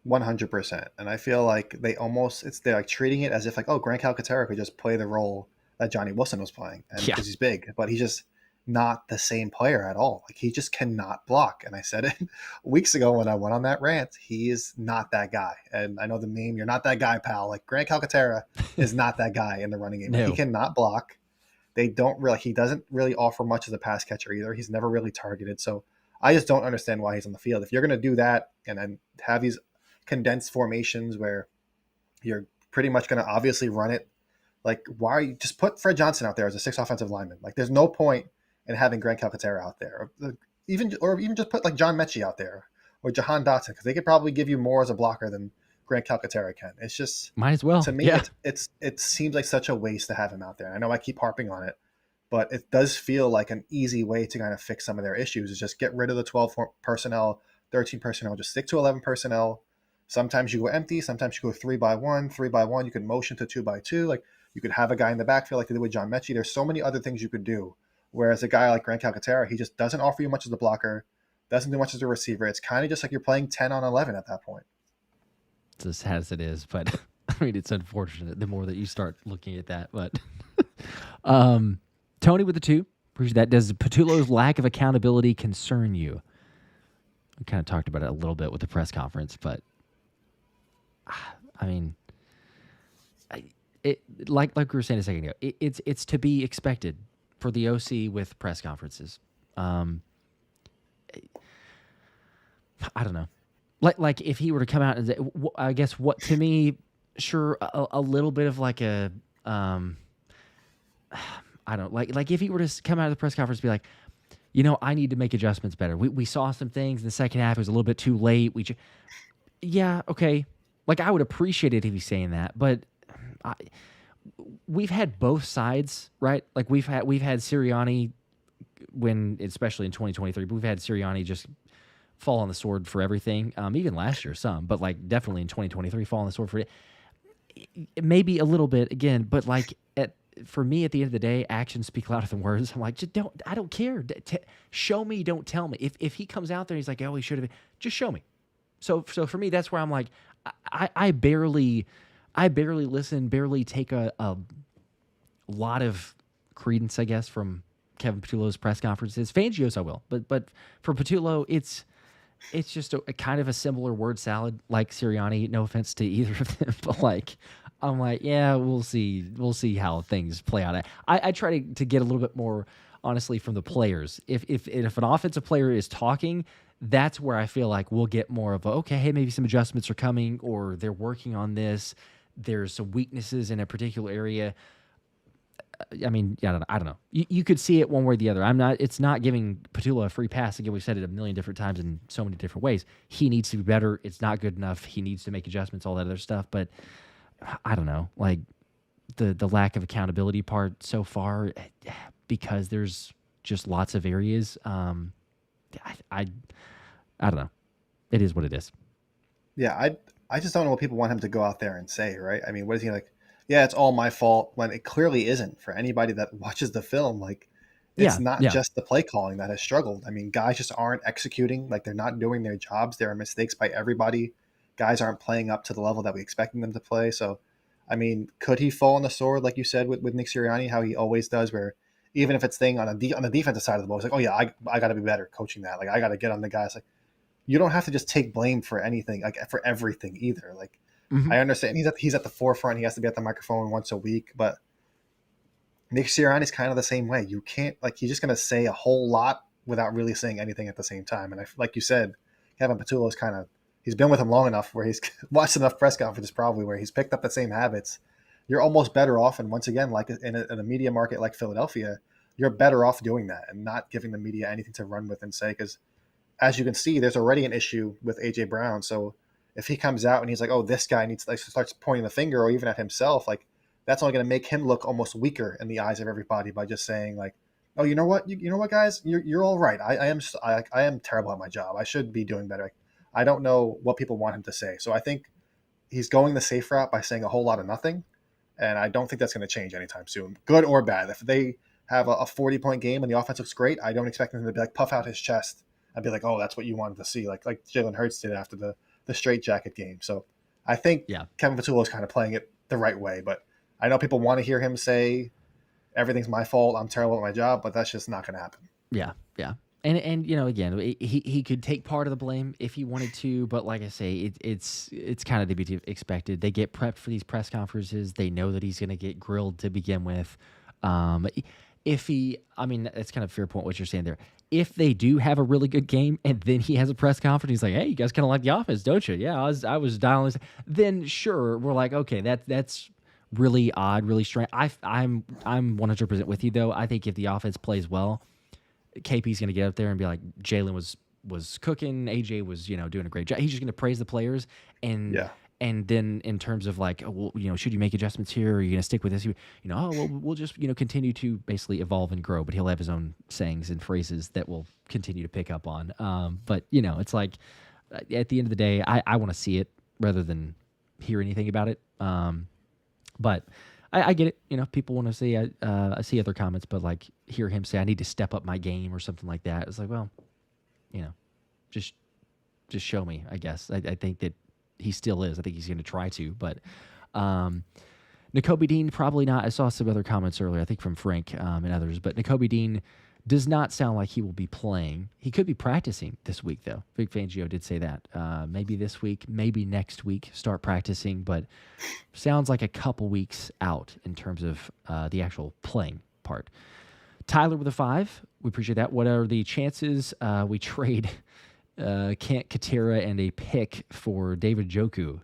100%. And I feel like they're like treating it as if, like, oh, Grant Calcaterra could just play the role that Johnny Wilson was playing, and because he's big, but he's just not the same player at all. Like, he just cannot block. And I said it weeks ago when I went on that rant. He is not that guy. And I know the meme, "You're not that guy, pal." Like, Grant Calcaterra is not that guy in the running game. No. He cannot block. He doesn't really offer much as a pass catcher either. He's never really targeted. So I just don't understand why he's on the field. If you're going to do that and then have these condensed formations where you're pretty much going to obviously run it, like, why are you just put Fred Johnson out there as a 6 offensive lineman? Like, there's no point in having Grant Calcaterra out there, or even just put, like, John Mechie out there or Jahan Dotson, because they could probably give you more as a blocker than Grant Calcaterra can. It's just, might as well. To me, it seems like such a waste to have him out there. I know I keep harping on it, but it does feel like an easy way to kind of fix some of their issues, is just get rid of the 12 personnel, 13 personnel, just stick to 11 personnel. Sometimes you go empty, sometimes you go 3-by-1, 3-by-1. You can motion to 2-by-2. Like, you could have a guy in the backfield like they did with John Mechie. There's so many other things you could do. Whereas a guy like Grant Calcaterra, he just doesn't offer you much as a blocker, doesn't do much as a receiver. It's kind of just like you're playing 10 on 11 at that point. It's as sad as it is, but I mean, it's unfortunate the more that you start looking at that. But Tony with the 2, appreciate that. Does Patullo's lack of accountability concern you? We kind of talked about it a little bit with the press conference, but I mean, like we were saying a second ago, it's to be expected for the OC with press conferences. I don't know. Like if he were to come out and say, I guess what to me, sure, a little bit of like a, I don't like if he were to come out of the press conference and be like, I need to make adjustments better. We saw some things in the second half. It was a little bit too late. Yeah, okay. Like, I would appreciate it if he's saying that, but we've had both sides, right? Like, we've had Sirianni especially in 2023, but we've had Sirianni just fall on the sword for everything. Even last year, some, but like definitely in 2023, fall on the sword for it. Maybe a little bit again, but like for me, at the end of the day, actions speak louder than words. I'm like, I don't care. Show me, don't tell me. If he comes out there and he's like, oh, he should have, just show me. So for me, that's where I'm like, I barely listen, barely take a lot of credence, I guess, from Kevin Patullo's press conferences. Fangio's I will, but for Patullo, it's just a kind of a similar word salad like Sirianni. No offense to either of them, but like I'm like, yeah, we'll see how things play out. I try to get a little bit more honestly, from the players. If an offensive player is talking, that's where I feel like we'll get more of a, okay, hey, maybe some adjustments are coming, or they're working on this. There's some weaknesses in a particular area. I mean, yeah, I don't know. You could see it one way or the other. It's not giving Patullo a free pass. Again, we've said it a million different times in so many different ways. He needs to be better. It's not good enough. He needs to make adjustments, all that other stuff. But I don't know, like the lack of accountability part so far, because there's just lots of areas. I don't know. It is what it is. Yeah, I just don't know what people want him to go out there and say, right? I mean, what is he like? Yeah, it's all my fault, when it clearly isn't. For anybody that watches the film, like, it's not Yeah. just the play calling that has struggled. I mean, guys just aren't executing, like they're not doing their jobs. There are mistakes by everybody. Guys aren't playing up to the level that we expected them to play. So, I mean, could he fall on the sword, like you said, with Nick Sirianni, how he always does, where even if it's thing on on the defensive side of the ball, it's like, oh yeah, I got to be better coaching that. Like, I got to get on the guys. Like, you don't have to just take blame for anything, like for everything either. Like, Mm-hmm. I understand he's at the forefront. He has to be at the microphone once a week, but Nick Sirianni is kind of the same way. You can't, like, he's just going to say a whole lot without really saying anything at the same time. And like you said, Kevin Patullo is kind of, he's been with him long enough where he's watched enough press conferences probably where he's picked up the same habits. You're almost better off. And once again, like in a media market like Philadelphia, you're better off doing that and not giving the media anything to run with and say, because as you can see, there's already an issue with AJ Brown. So if he comes out and he's like, oh, this guy needs, like, starts pointing the finger or even at himself, like, that's only going to make him look almost weaker in the eyes of everybody by just saying, like, oh, you know what, you know what, guys, you're all right. I am terrible at my job. I should be doing better. I don't know what people want him to say. So I think he's going the safe route by saying a whole lot of nothing, and I don't think that's going to change anytime soon, good or bad. If they have a 40-point game and the offense looks great, I don't expect him to be like puff out his chest and be like, oh, that's what you wanted to see, like Jalen Hurts did after the straight jacket game. So I think Kevin Patullo is kind of playing it the right way, but I know people want to hear him say everything's my fault, I'm terrible at my job, but that's just not going to happen. Yeah. And you know, again, he could take part of the blame if he wanted to, but like I say, it's kind of to be expected. They get prepped for these press conferences. They know that he's going to get grilled to begin with. I mean, it's kind of a fair point what you're saying there. If they do have a really good game and then he has a press conference, he's like, "Hey, you guys kind of like the offense, don't you?" Yeah, I was dialing this. Then sure, we're like, okay, that's really odd, really strange. I'm 100% with you though. I think if the offense plays well, KP's going to get up there and be like, Jalen was cooking, AJ was doing a great job. He's just going to praise the players, and then in terms of like, well, should you make adjustments here? Or are you going to stick with this? Oh, well, we'll just continue to basically evolve and grow. But he'll have his own sayings and phrases that we'll continue to pick up on. But it's like at the end of the day, I want to see it rather than hear anything about it. But I get it. People want to see I see other comments, but like hear him say I need to step up my game or something like that. It's like, well, just show me. I guess I think that he still is. I think he's going to try to, but Nakobe Dean probably not. I saw some other comments earlier, I think from Frank and others, but Nakobe Dean does not sound like he will be playing. He could be practicing this week, though. Big Fangio did say that. Maybe this week, maybe next week, start practicing, but sounds like a couple weeks out in terms of the actual playing part. Tyler with a 5. We appreciate that. What are the chances we trade Kant Katera and a pick for David Njoku?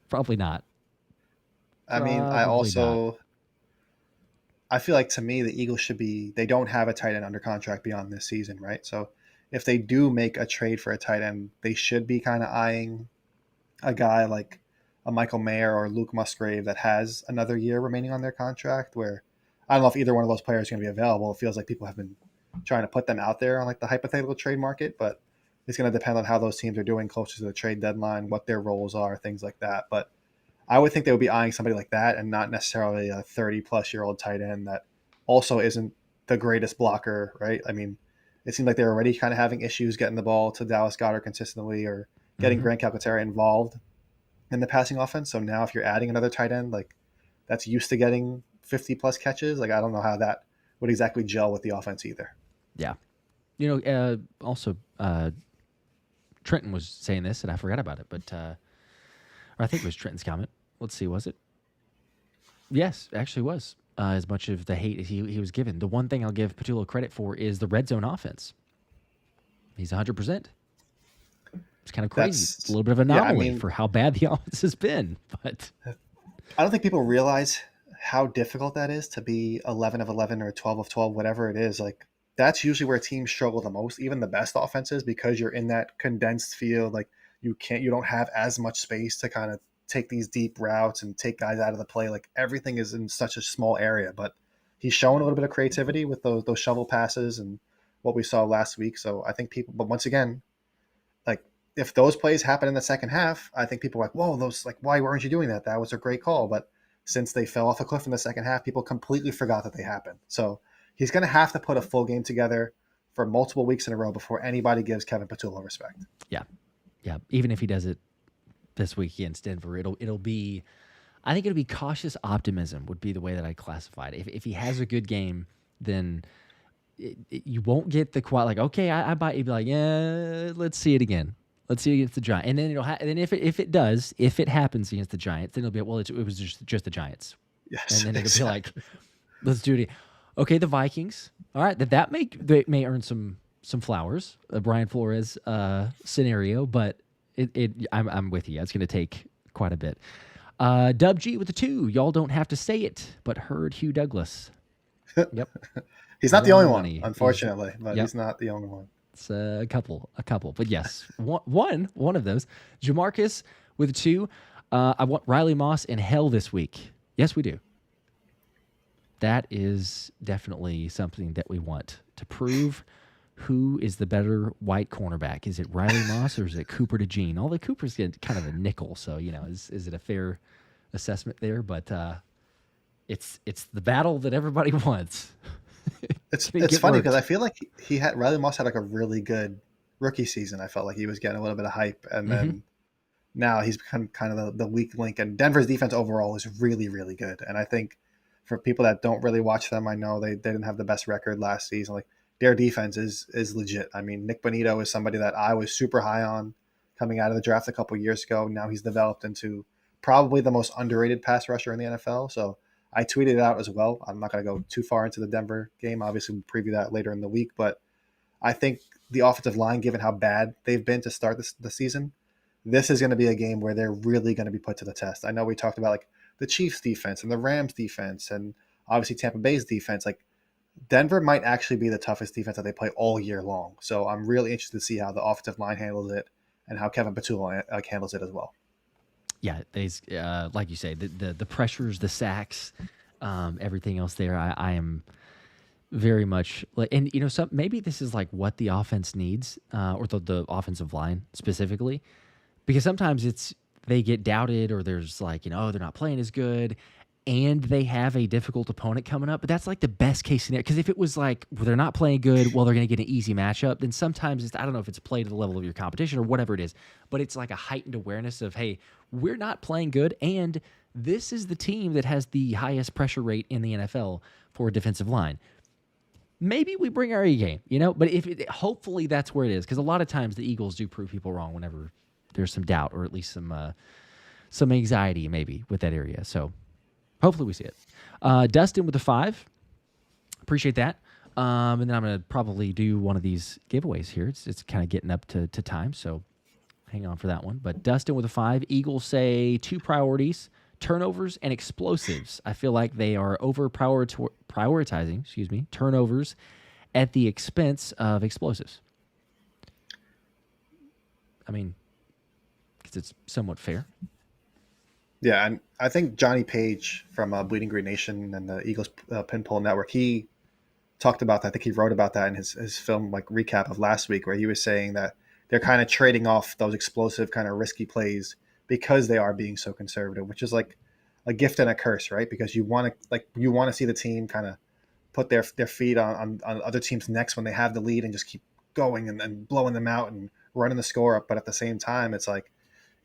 Probably not. I mean, I feel like to me the Eagles they don't have a tight end under contract beyond this season, right? So if they do make a trade for a tight end, they should be kind of eyeing a guy like a Michael Mayer or Luke Musgrave that has another year remaining on their contract, where I don't know if either one of those players is going to be available. It feels like people have been trying to put them out there on like the hypothetical trade market, but it's going to depend on how those teams are doing closer to the trade deadline, what their roles are, things like that. But I would think they would be eyeing somebody like that and not necessarily a 30-plus-year-old tight end that also isn't the greatest blocker, right? I mean, it seemed like they're already kind of having issues getting the ball to Dallas Goedert consistently or getting Grant Calcaterra involved in the passing offense. So now if you're adding another tight end, like that's used to getting 50-plus catches, like I don't know how that would exactly gel with the offense either. Yeah. Also, Trenton was saying this, and I forgot about it, but or I think it was Trenton's comment. Let's see, was it? Yes, actually was. as much of the hate he was given. The one thing I'll give Patullo credit for is the red zone offense. He's 100%. It's kind of crazy. It's a little bit of an Yeah, I anomaly mean, for how bad the offense has been. But I don't think people realize how difficult that is to be 11 of 11 or 12 of 12, whatever it is. Like, that's usually where teams struggle the most, even the best offenses, because you're in that condensed field. Like, you don't have as much space to kind of take these deep routes and take guys out of the play. Like, everything is in such a small area. But he's shown a little bit of creativity with those shovel passes and what we saw last week. So I think people, but once again, like, if those plays happen in the second half, I think people are like, whoa, those, like, why weren't you doing that? That was a great call. But since they fell off a cliff in the second half, people completely forgot that they happened. So he's going to have to put a full game together for multiple weeks in a row before anybody gives Kevin Patullo respect. yeah, yeah. Even if he does it this week against Denver, it'll be. I think it'll be cautious optimism would be the way that I classify it. If he has a good game, then you won't get the quite like, okay, I buy. You'd be like, yeah, let's see it again. Let's see it against the Giants, and then and then if it happens against the Giants, then it'll be well, it was just the Giants, Yes, and then it'll exactly. be like, let's do it again. Okay, the Vikings. All right, they may earn some flowers, a Brian Flores scenario, but I'm with you. It's going to take quite a bit. Dub G with the 2. Y'all don't have to say it, but heard Hugh Douglas. Yep. He's not Right the on only the one, money. unfortunately, but Yep. he's not the only one. It's a couple, but yes, one of those. Jamarcus with a 2. I want Riley Moss in hell this week. Yes, we do. That is definitely something that we want to prove. Who is the better white cornerback? Is it Riley Moss or is it Cooper DeJean? Although Cooper's getting kind of a nickel, so is it a fair assessment there? But it's the battle that everybody wants. It's funny because I feel like he had Riley Moss had like a really good rookie season. I felt like he was getting a little bit of hype, and then now he's become kind of the weak link. And Denver's defense overall is really, really good. And I think for people that don't really watch them, I know they didn't have the best record last season. Like, their defense is legit. I mean, Nick Bonito is somebody that I was super high on coming out of the draft a couple years ago. Now he's developed into probably the most underrated pass rusher in the NFL. So I tweeted it out as well. I'm not going to go too far into the Denver game. Obviously, we'll preview that later in the week. But I think the offensive line, given how bad they've been to start the season, this is going to be a game where they're really going to be put to the test. I know we talked about like the Chiefs defense and the Rams defense and obviously Tampa Bay's defense. Like, Denver might actually be the toughest defense that they play all year long. So I'm really interested to see how the offensive line handles it and how Kevin Patullo handles it as well. Yeah, they like you say, the pressures, the sacks, everything else there. I am very much like, and maybe this is like what the offense needs, or the offensive line specifically, because sometimes they get doubted or there's like, oh, they're not playing as good and they have a difficult opponent coming up. But that's like the best case scenario. Because if it was like, well, they're not playing good, well, they're going to get an easy matchup, then sometimes I don't know if it's played to the level of your competition or whatever it is, but it's like a heightened awareness of, hey, we're not playing good. And this is the team that has the highest pressure rate in the NFL for a defensive line. Maybe we bring our A game, but hopefully that's where it is. Because a lot of times the Eagles do prove people wrong whenever there's some doubt or at least some anxiety maybe with that area. So hopefully we see it. Dustin with the 5. Appreciate that. And then I'm going to probably do one of these giveaways here. It's kind of getting up to time, so hang on for that one. But Dustin with a 5. Eagles say 2 priorities: turnovers and explosives. I feel like they are prioritizing turnovers at the expense of explosives. I mean, because it's somewhat fair. Yeah, and I think Johnny Page from Bleeding Green Nation and the Eagles Pinpole Network, he talked about that. I think he wrote about that in his film like recap of last week, where he was saying that they're kind of trading off those explosive kind of risky plays because they are being so conservative, which is like a gift and a curse, right? Because you want to see the team kind of put their feet on other teams' necks when they have the lead and just keep going and blowing them out and running the score up. But at the same time, it's like,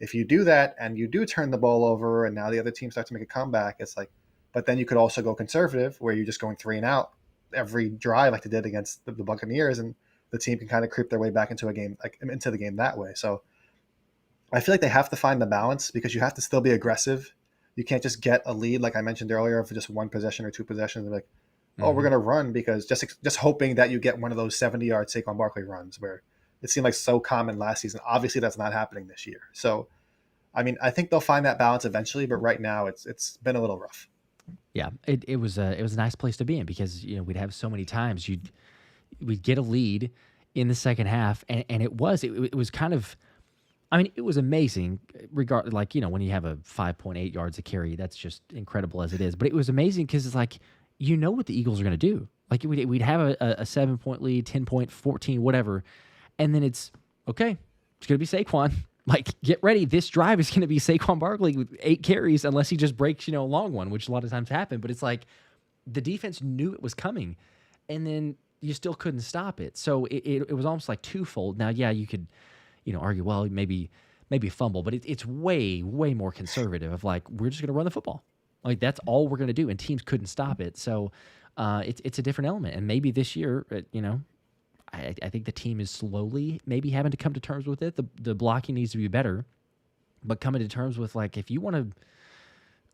if you do that and you do turn the ball over and now the other team starts to make a comeback, it's like, but then you could also go conservative where you're just going 3 and out every drive like they did against the Buccaneers, and the team can kind of creep their way back into a game, like into the game that way. So I feel like they have to find the balance because you have to still be aggressive. You can't just get a lead, like I mentioned earlier, for just one possession or two possessions. And like, oh, we're Mm-hmm. going to run because just hoping that you get one of those 70-yard Saquon Barkley runs where it seemed like so common last season. Obviously, that's not happening this year. So, I mean, I think they'll find that balance eventually, but right now it's been a little rough. Yeah, it was a nice place to be in because we'd have so many times we'd get a lead in the second half, and it was kind of, I mean, it was amazing. Regard like when you have a 5.8 yards a carry, that's just incredible as it is. But it was amazing because it's like what the Eagles are going to do. Like we'd have a 7-point lead, 10-point, 14, whatever, and then it's okay. It's going to be Saquon. Like, get ready. This drive is going to be Saquon Barkley with 8 carries, unless he just breaks a long one, which a lot of times happen. But it's like the defense knew it was coming, and then you still couldn't stop it. So it was almost like twofold. Now, yeah, you could argue, well, maybe fumble, but it's way, way more conservative of like, we're just going to run the football. Like, that's all we're going to do, and teams couldn't stop it. So it's a different element. And maybe this year, I think the team is slowly maybe having to come to terms with it. The blocking needs to be better, but coming to terms with, like, if you want to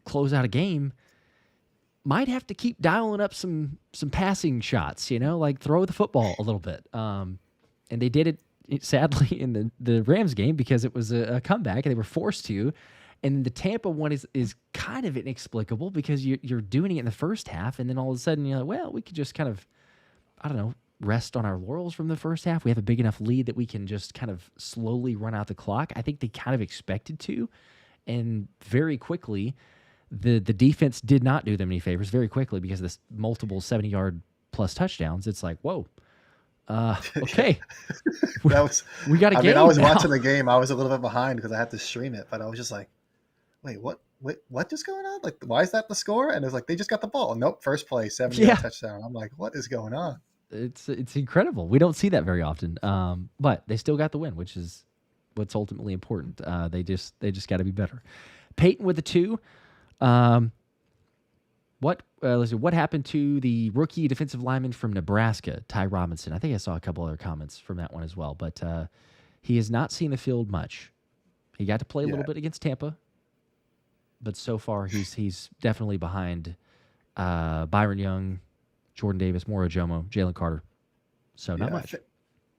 close out a game, might have to keep dialing up some passing shots, like throw the football a little bit. And they did it sadly in the Rams game because it was a comeback and they were forced to. And the Tampa one is kind of inexplicable because you're doing it in the first half, and then all of a sudden you're like, well, we could just kind of, I don't know, rest on our laurels from the first half. We have a big enough lead that we can just kind of slowly run out the clock. I think they kind of expected to, and very quickly, the defense did not do them any favors very quickly because of this multiple 70-yard plus touchdowns. It's like, whoa, okay. That was, we got a game. I was now. watching the game. I was a little bit behind because I had to stream it, but I was just like, wait, what is going on? Like, why is that the score? And it was like, they just got the ball. Nope, first play, 70-yard touchdown. I'm like, what is going on? It's incredible. We don't see that very often. But they still got the win, which is what's ultimately important. They just got to be better. Peyton with the 2. Let's see. What happened to the rookie defensive lineman from Nebraska, Ty Robinson? I think I saw a couple other comments from that one as well. But he has not seen the field much. He got to play a little bit against Tampa, but so far he's definitely behind Byron Young, Jordan Davis, Moro Jomo, Jalen Carter. So not much.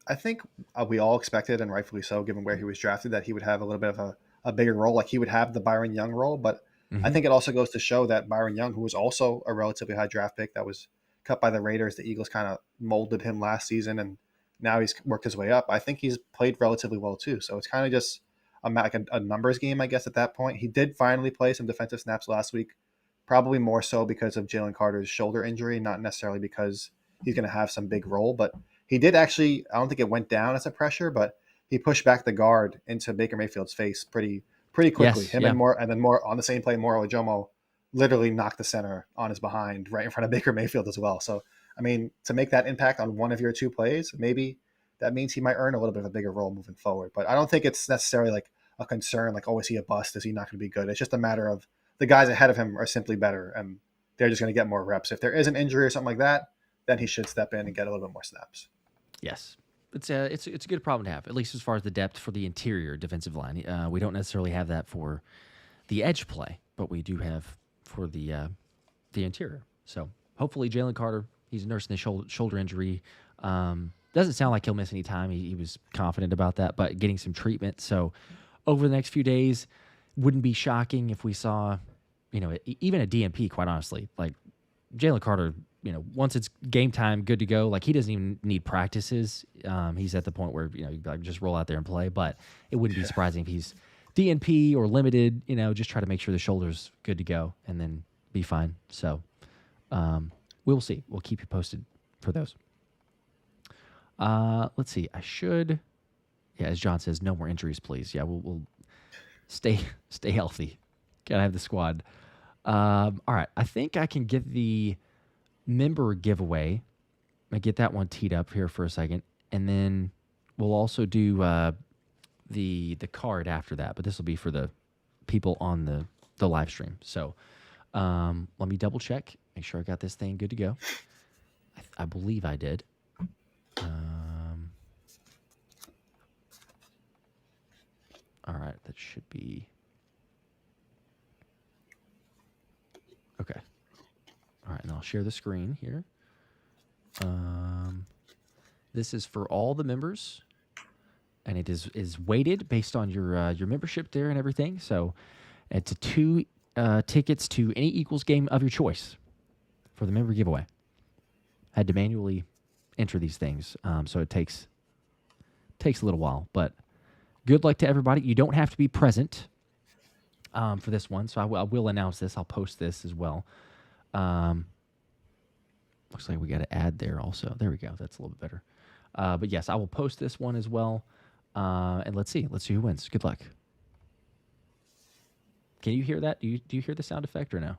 I think we all expected, and rightfully so, given where he was drafted, that he would have a little bit of a bigger role. Like he would have the Byron Young role, but I think it also goes to show that Byron Young, who was also a relatively high draft pick that was cut by the Raiders, the Eagles kind of molded him last season, and now he's worked his way up. I think he's played relatively well too. So it's kind of just a numbers game, I guess, at that point. He did finally play some defensive snaps last week, probably more so because of Jalen Carter's shoulder injury, not necessarily because he's going to have some big role. But he did actually, I don't think it went down as a pressure, but he pushed back the guard into Baker Mayfield's face pretty quickly. Yes, and then more on the same play, Moro Ojomo literally knocked the center on his behind right in front of Baker Mayfield as well. So, I mean, to make that impact on one of your 2 plays, maybe that means he might earn a little bit of a bigger role moving forward. But I don't think it's necessarily like a concern, like, oh, is he a bust? Is he not going to be good? It's just a matter of the guys ahead of him are simply better, and they're just going to get more reps. If there is an injury or something like that, then he should step in and get a little bit more snaps. Yes. It's a good problem to have, at least as far as the depth for the interior defensive line. We don't necessarily have that for the edge play, but we do have for the interior. So hopefully Jalen Carter, he's nursing his shoulder injury. Doesn't sound like he'll miss any time. He was confident about that, but getting some treatment. So over the next few days, wouldn't be shocking if we saw, even a DMP, quite honestly. Like Jalen Carter, once it's game time, good to go. Like he doesn't even need practices. He's at the point where, you just roll out there and play, but it wouldn't be surprising if he's DNP or limited, just try to make sure the shoulder's good to go and then be fine. So we'll see. We'll keep you posted for those. Let's see. As John says, no more injuries, please. Yeah, we'll stay healthy. Gotta have the squad. All right. I think I can get the member giveaway. I get that one teed up here for a second, and then we'll also do the card after that. But this will be for the people on the live stream. So let me double check, make sure I got this thing good to go. I believe I did. All right, that should be. Okay. All right, and I'll share the screen here. This is for all the members, and it is weighted based on your membership there and everything. So it's 2 tickets to any Eagles game of your choice for the member giveaway. Had to manually enter these things, so it takes a little while. But good luck to everybody. You don't have to be present for this one, so I will announce this. I'll post this as well. Looks like we got to add there also. There we go. That's a little bit better. But yes, I will post this one as well. And let's see who wins. Good luck. Can you hear that? Do you hear the sound effect or no?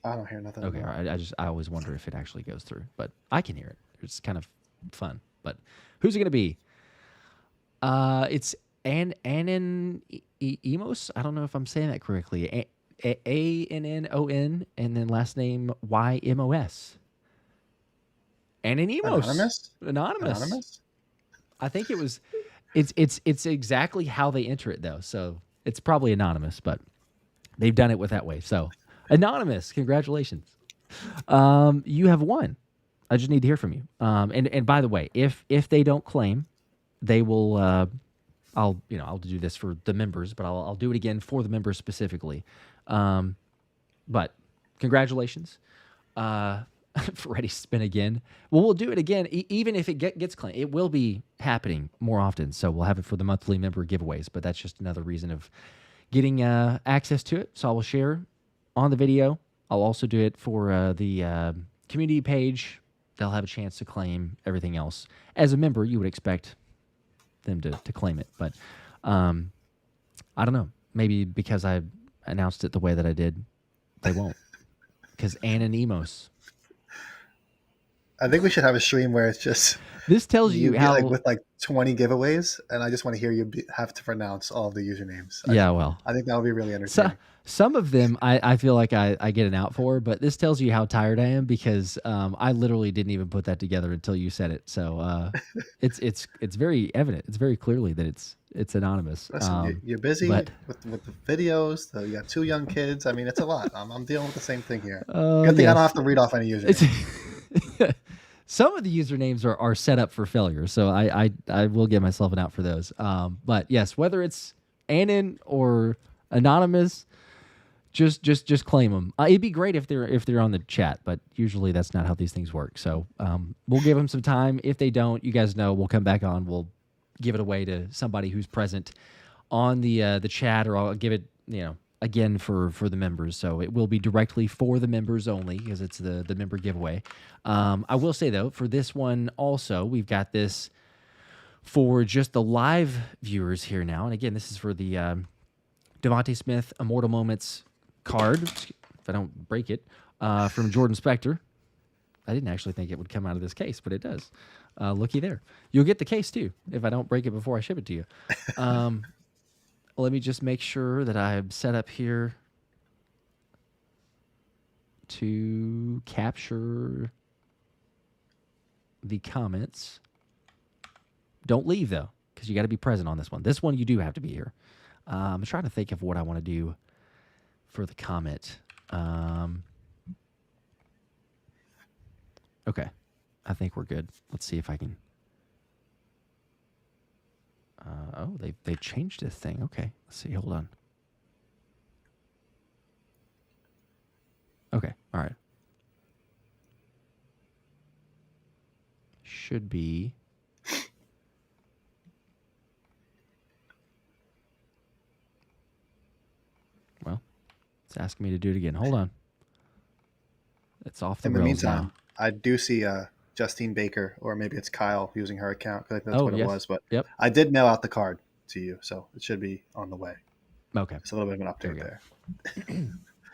I don't hear nothing. Okay, all right. I always wonder if it actually goes through, but I can hear it. It's kind of fun. But who's it going to be? It's Annon Emos. I don't know if I'm saying that correctly. Annon, and then last name Ymos. Anonymous. Anonymous. I think it was. It's exactly how they enter it though, so it's probably anonymous, but they've done it with that way. So anonymous, congratulations. You have won. I just need to hear from you. And by the way, if they don't claim, they will. I'll do this for the members, but I'll do it again for the members specifically. But congratulations. Ready to spin again. Well, we'll do it again, even if it gets claimed. It will be happening more often, so we'll have it for the monthly member giveaways. But that's just another reason of getting access to it. So I will share on the video. I'll also do it for the community page. They'll have a chance to claim everything else. As a member, you would expect them to claim it, but I don't know. Maybe because I announced it the way that I did, they won't. Because Anonymous. I think we should have a stream where it's just this tells you how with 20 giveaways, and I just want to hear you have to pronounce all of the usernames. I think that would be really entertaining. Some of them I feel like I get an out for, but this tells you how tired I am because I literally didn't even put that together until you said it. So it's very evident. It's very clearly that it's anonymous. Listen, you're busy with the videos. You got 2 young kids. I mean, it's a lot. I'm dealing with the same thing here. Good thing I don't have to read off any usernames. Some of the usernames are set up for failure, so I will give myself an out for those. But yes, whether it's Anon or anonymous, just claim them. It'd be great if they're on the chat, but usually that's not how these things work. So we'll give them some time. If they don't, you guys know we'll come back on. We'll give it away to somebody who's present on the chat, or I'll give it again for the members. So it will be directly for the members only because it's the member giveaway. I will say though, for this one also, we've got this for just the live viewers here now. And again, this is for the Devontae Smith Immortal Moments card, if I don't break it, from Jordan Spector. I didn't actually think it would come out of this case, but it does. Looky there. You'll get the case too if I don't break it before I ship it to you. Let me just make sure that I'm set up here to capture the comments. Don't leave, though, because you got to be present on this one. This one, you do have to be here. I'm trying to think of what I want to do for the comment. Okay. I think we're good. Let's see if I can... they changed this thing. Okay, let's see. Hold on. Okay, all right. Should be. Well, it's asking me to do it again. Hold on. It's off the rails. In the meantime, now. I do see Justine Baker, or maybe it's Kyle using her account. I think that's what it was. But yep. I did mail out the card to you, so it should be on the way. Okay. It's a little bit of an update there.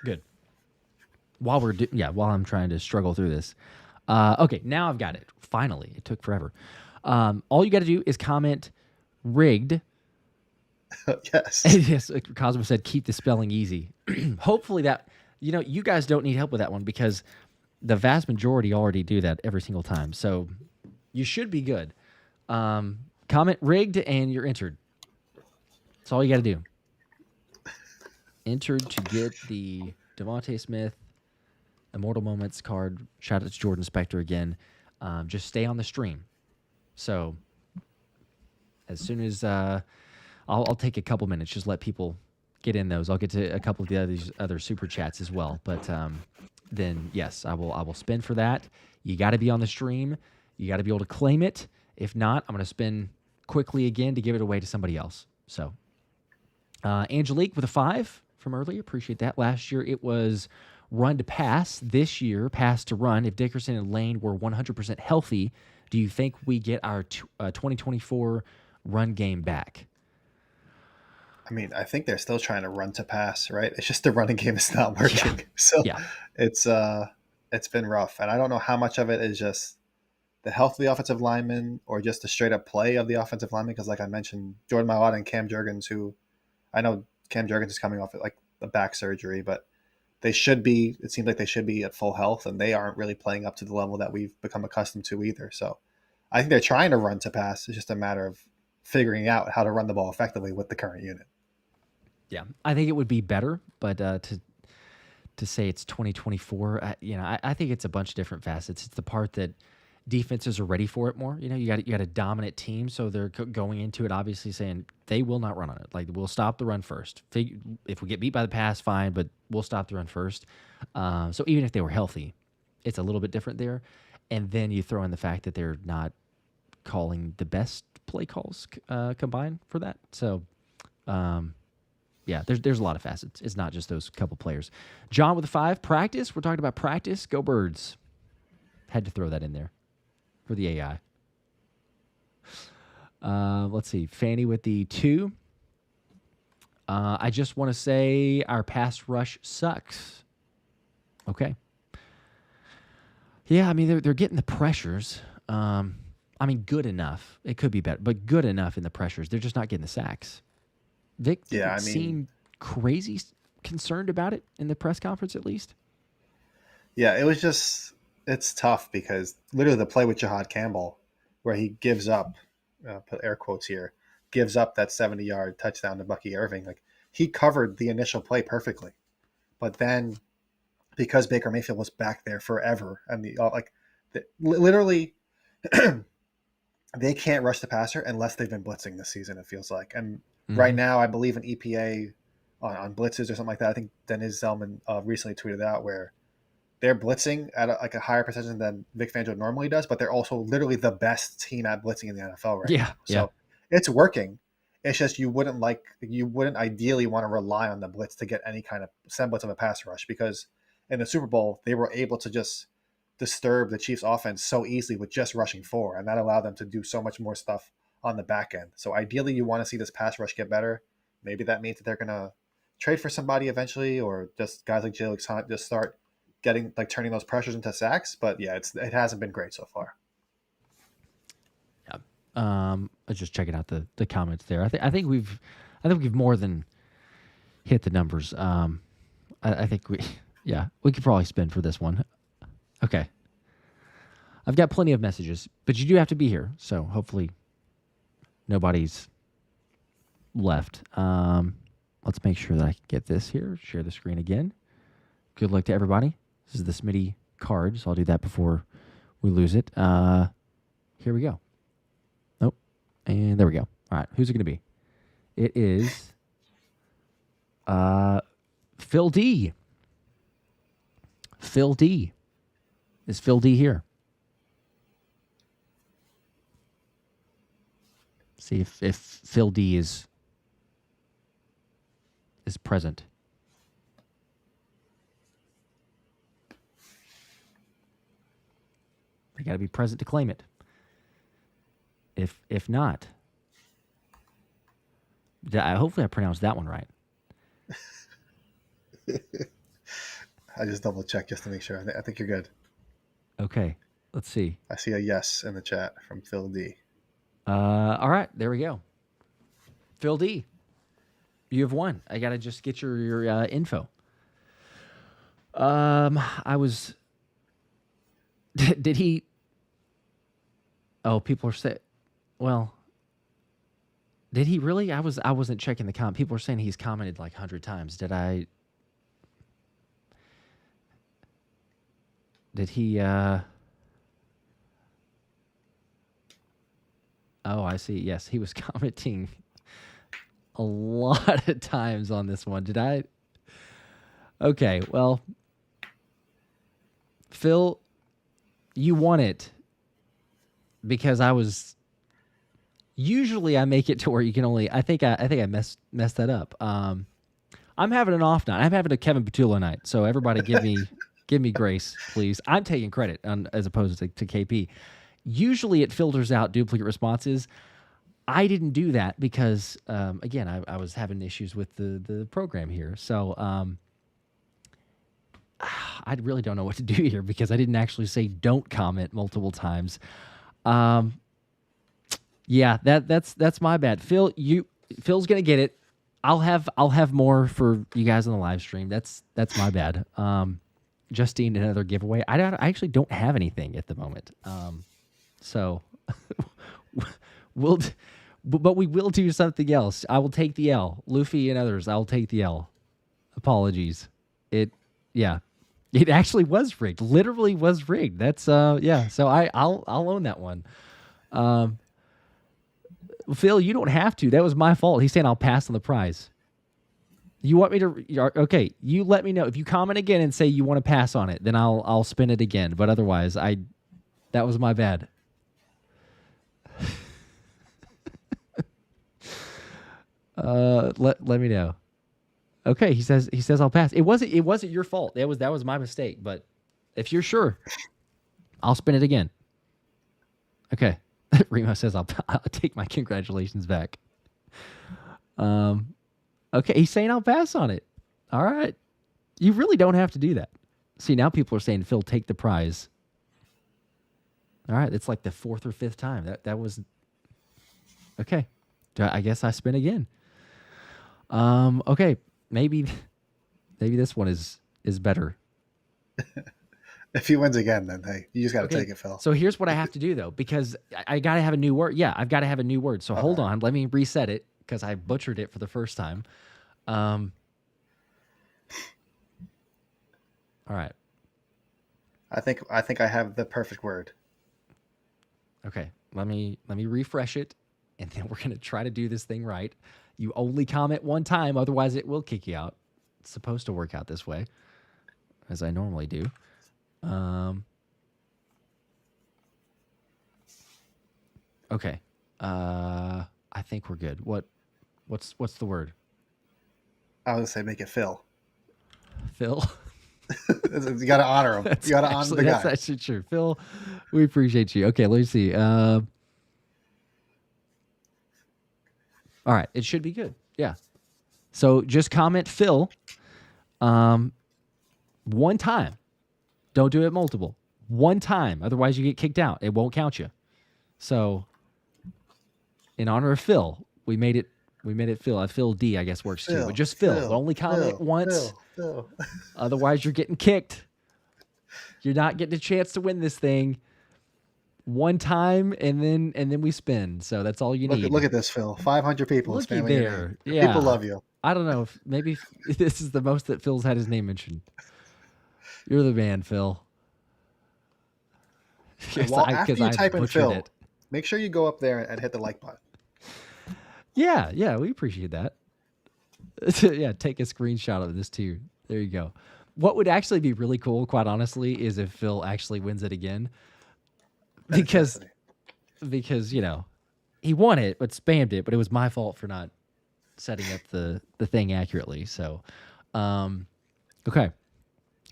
Good. While I'm trying to struggle through this. Okay, now I've got it. Finally, it took forever. All you got to do is comment rigged. Yes. Yes, Cosmo said keep the spelling easy. Hopefully that, you guys don't need help with that one because the vast majority already do that every single time. So you should be good. Comment rigged and you're entered. That's all you got to do. Entered to get the Devontae Smith Immortal Moments card. Shout out to Jordan Spector again. Just stay on the stream. So as soon as I'll take a couple minutes, just let people get in those. I'll get to a couple of the other super chats as well. But then yes, I will spin for that. You got to be on the stream. You got to be able to claim it. If not, I'm going to spin quickly again to give it away to somebody else. So Angelique with a 5 from earlier. Appreciate that. Last year it was run to pass. This year, pass to run. If Dickerson and Lane were 100% healthy, do you think we get our 2024 run game back? I mean, I think they're still trying to run to pass, right? It's just the running game is not working. Yeah. So Yeah. it's been rough. And I don't know how much of it is just the health of the offensive lineman or just the straight up play of the offensive lineman. Because like I mentioned, Jordan Mailata and Cam Jurgens, who I know Cam Jurgens is coming off like the back surgery, but it seems like they should be at full health, and they aren't really playing up to the level that we've become accustomed to either. So I think they're trying to run to pass. It's just a matter of figuring out how to run the ball effectively with the current unit. Yeah, I think it would be better, but to say it's 2024, I think it's a bunch of different facets. It's the part that defenses are ready for it more. You got a dominant team, so they're going into it obviously saying they will not run on it. Like, we'll stop the run first. If we get beat by the pass, fine, but we'll stop the run first. So even if they were healthy, it's a little bit different there. And then you throw in the fact that they're not calling the best play calls combined for that. So, yeah, there's a lot of facets. It's not just those couple players. John with a 5, practice. We're talking about practice. Go Birds. Had to throw that in there for the AI. Let's see. Fanny with the 2. I just want to say our pass rush sucks. Okay. Yeah, I mean, they're getting the pressures. I mean, good enough. It could be better, but good enough in the pressures. They're just not getting the sacks. Vic seemed crazy concerned about it in the press conference, at least. Yeah, it's tough because literally the play with Jihaad Campbell, where he gives up, put air quotes here, gives up that 70-yard touchdown to Bucky Irving. Like, he covered the initial play perfectly, but then because Baker Mayfield was back there forever, and literally they can't rush the passer unless they've been blitzing this season. It feels like, and right now I believe an EPA on blitzes or something like that. I think Dennis Zellman recently tweeted out where they're blitzing at a higher percentage than Vic Fangio normally does, but they're also literally the best team at blitzing in the NFL right now. So it's working. It's just you wouldn't ideally want to rely on the blitz to get any kind of semblance of a pass rush, because in the Super Bowl they were able to just disturb the Chiefs offense so easily with just rushing 4, and that allowed them to do so much more stuff on the back end. So ideally you want to see this pass rush get better. Maybe that means that they're going to trade for somebody eventually, or just guys like Jalyx just start turning those pressures into sacks. But yeah, it hasn't been great so far. Yeah. I was just checking out the comments there. I think we've more than hit the numbers. I think we could probably spin for this one. Okay. I've got plenty of messages, but you do have to be here, so hopefully nobody's left. Let's make sure that I can get this here. Share the screen again. Good luck to everybody. This is the Smitty card, so I'll do that before we lose it. Here we go. Nope. And there we go. All right. Who's it going to be? It is Phil D. Phil D. Is Phil D here? See if Phil D is present. They got to be present to claim it. If not, hopefully I pronounced that one right. I just double checked just to make sure. I think you're good. Okay, let's see. I see a yes in the chat from Phil D. All right, there we go. Phil D, you have won. I gotta just get your info. I was. Did he? Oh, people are saying. Well, did he really? I wasn't checking the comment. People are saying he's commented like 100 times. Did I? Did he? Oh, I see. Yes, he was commenting a lot of times on this one. Did I? Okay, well, Phil, you won it because I was. Usually, I make it to where you can only. I think I messed that up. I'm having an off night. I'm having a Kevin Patullo night. So everybody, give me grace, please. I'm taking credit as opposed to KP. Usually, it filters out duplicate responses. I didn't do that because, again, I was having issues with the program here. So I really don't know what to do here because I didn't actually say don't comment multiple times. Yeah, that's my bad. Phil's gonna get it. I'll have more for you guys on the live stream. That's my bad. Justine, another giveaway. I actually don't have anything at the moment. So but we will do something else. I will take the L. Luffy and others, I'll take the L. Apologies. It actually was rigged. Literally was rigged. That's yeah. So I'll own that one. Phil, you don't have to. That was my fault. He's saying I'll pass on the prize. You want me to? Okay, you let me know. If you comment again and say you want to pass on it, then I'll spin it again. But otherwise, that was my bad. Let me know. Okay, he says I'll pass. It wasn't your fault. That was my mistake. But if you're sure, I'll spin it again. Okay. Remo says I'll take my congratulations back. Okay, he's saying I'll pass on it. All right. You really don't have to do that. See, now people are saying, Phil, take the prize. All right, it's like the fourth or fifth time. That was okay. I guess I spin again. Okay, maybe this one is better. If he wins again, then hey, you just got to take it, Phil. So here's what I have to do, though, because I got to have a new word. Yeah, I've got to have a new word. So hold on. Let me reset it because I butchered it for the first time. All right. I think I have the perfect word. Okay. Let me refresh it, and then we're going to try to do this thing right. You only comment one time, otherwise it will kick you out. It's supposed to work out this way, as I normally do. Okay. I think we're good. What's the word? I was gonna say make it Phil. Phil? You got to honor him. You got to honor the guy. That's actually true. Phil, we appreciate you. Okay, let's see. All right, it should be good. Yeah. So just comment Phil one time. Don't do it multiple. One time. Otherwise, you get kicked out. It won't count you. So, in honor of Phil, we made it Phil. Phil D, I guess, works too. But just Phil. Only comment once. Phil. Otherwise, you're getting kicked. You're not getting a chance to win this thing. One time, and then we spin. So that's all you need. Look at this, Phil. 500 people spamming there. Your name. People love you. I don't know if maybe this is the most that Phil's had his name mentioned. You're the man, Phil. Well, after you type in Phil, make sure you go up there and hit the like button. Yeah, we appreciate that. Yeah, take a screenshot of this too. There you go. What would actually be really cool, quite honestly, is if Phil actually wins it again. Because you know, he won it but spammed it, but it was my fault for not setting up the thing accurately. So, okay.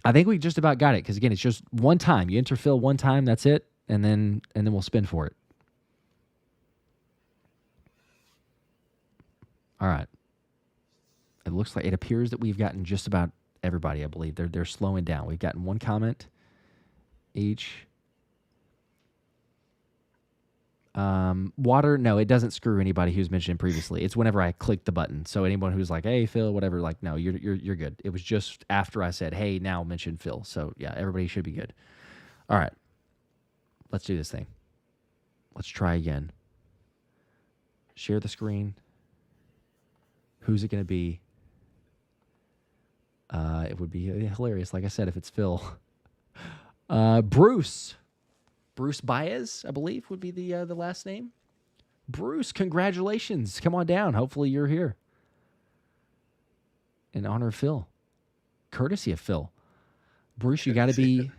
I think we just about got it because again, it's just one time. You enter Phil one time, that's it, and then we'll spin for it. All right. It looks like it appears that we've gotten just about everybody. I believe they're slowing down. We've gotten one comment each. Water, no, it doesn't screw anybody who's mentioned previously. It's whenever I click the button. So anyone who's like, hey, Phil, whatever, like, no, you're good. It was just after I said, hey, now mention Phil. So yeah, everybody should be good. All right. Let's do this thing. Let's try again. Share the screen. Who's it going to be? It would be hilarious, like I said, if it's Phil. Bruce Baez, I believe, would be the last name. Bruce, congratulations. Come on down. Hopefully you're here. In honor of Phil. Courtesy of Phil. Bruce, you got to be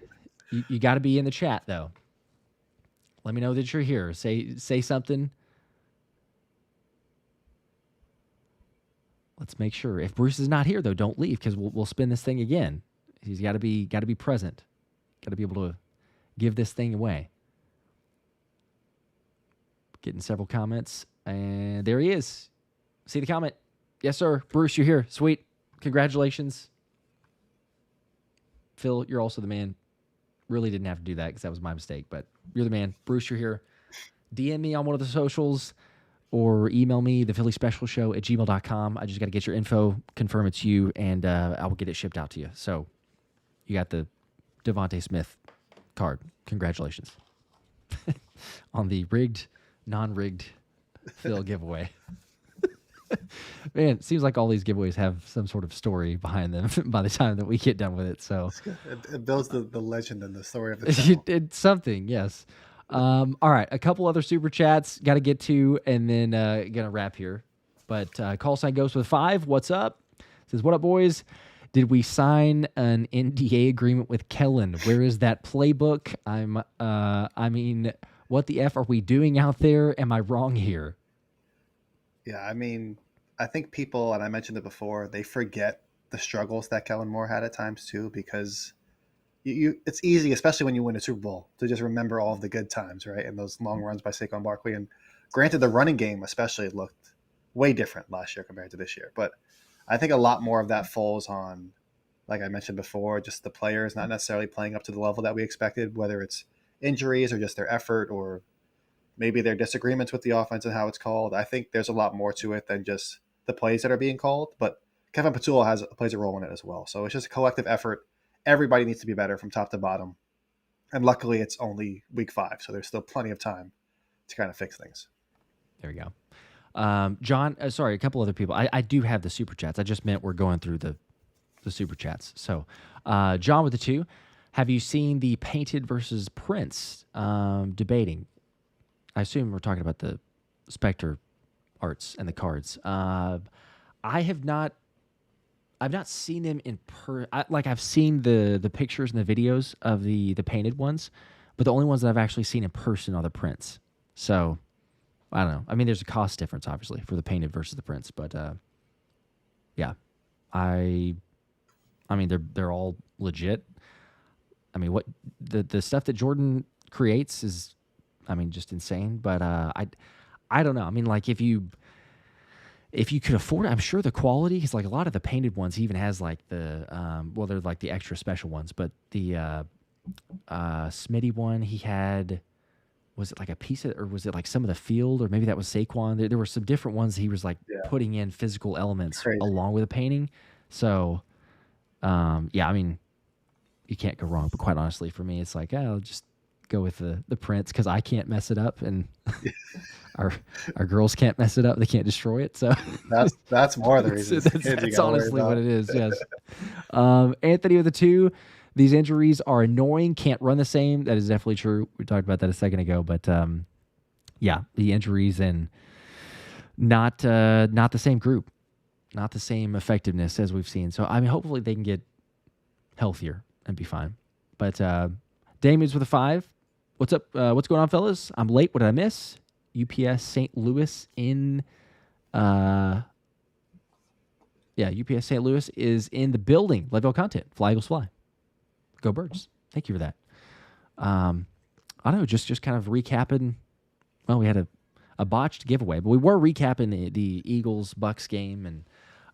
you got to be in the chat though. Let me know that you're here. Say something. Let's make sure. If Bruce is not here though, don't leave because we'll spin this thing again. He's got to be present. Got to be able to give this thing away. Getting several comments. And there he is. See the comment? Yes, sir. Bruce, you're here. Sweet. Congratulations. Phil, you're also the man. Really didn't have to do that because that was my mistake, but you're the man. Bruce, you're here. DM me on one of the socials or email me, thephillyspecialshow@gmail.com. I just got to get your info, confirm it's you, and I will get it shipped out to you. So you got the Devontae Smith card. Congratulations. On the rigged, non-rigged Phil giveaway. Man, it seems like all these giveaways have some sort of story behind them by the time that we get done with it. So it builds the legend and the story of the channel. It's something, yes. All right, a couple other super chats got to get to, and then gonna wrap here. But call sign Ghost with 5. What's up? Says, what up, boys? Did we sign an NDA agreement with Kellen? Where is that playbook? I mean, what the F are we doing out there? Am I wrong here? Yeah, I mean, I think people, and I mentioned it before, they forget the struggles that Kellen Moore had at times too, because it's easy, especially when you win a Super Bowl, to just remember all of the good times, right? And those long runs by Saquon Barkley. And granted, the running game especially looked way different last year compared to this year. But I think a lot more of that falls on, like I mentioned before, just the players not necessarily playing up to the level that we expected, whether it's injuries or just their effort or maybe their disagreements with the offense and how it's called. I think there's a lot more to it than just the plays that are being called, but Kevin Patullo plays a role in it as well. So it's just a collective effort. Everybody needs to be better from top to bottom. And luckily it's only week 5, so there's still plenty of time to kind of fix things. There we go. John, sorry, a couple other people. I do have the super chats. I just meant we're going through the super chats. So John with the 2, have you seen the painted versus Prince debating? I assume we're talking about the Spectre arts and the cards. I have not. I've not seen them in I've seen the pictures and the videos of the painted ones, but the only ones that I've actually seen in person are the prints. So I don't know. I mean, there's a cost difference obviously for the painted versus the prints, but yeah, I mean they're all legit. I mean, what the stuff that Jordan creates is, I mean, just insane. But I don't know. I mean, like if you could afford it, I'm sure the quality is like a lot of the painted ones. He even has like the well, they're like the extra special ones. But the Smitty one he had, was it like a piece of, or was it like some of the field, or maybe that was Saquon? There were some different ones he was like putting in physical elements along with the painting. So yeah, I mean, you can't go wrong. But quite honestly, for me, it's like, I'll just go with the prints because I can't mess it up, and our girls can't mess it up. They can't destroy it. So that's more of the reason. That's honestly what it is. Yes. Anthony with the 2. These injuries are annoying. Can't run the same. That is definitely true. We talked about that a second ago. But yeah, the injuries and not the same group, not the same effectiveness as we've seen. So I mean, hopefully they can get healthier and be fine. But Damien's with a 5. What's up? What's going on, fellas? I'm late. What did I miss? UPS St. Louis in UPS St. Louis is in the building. Leadville content. Fly Eagles Fly. Go Birds. Thank you for that. I don't know, just kind of recapping. Well, we had a botched giveaway, but we were recapping the Eagles Bucks game and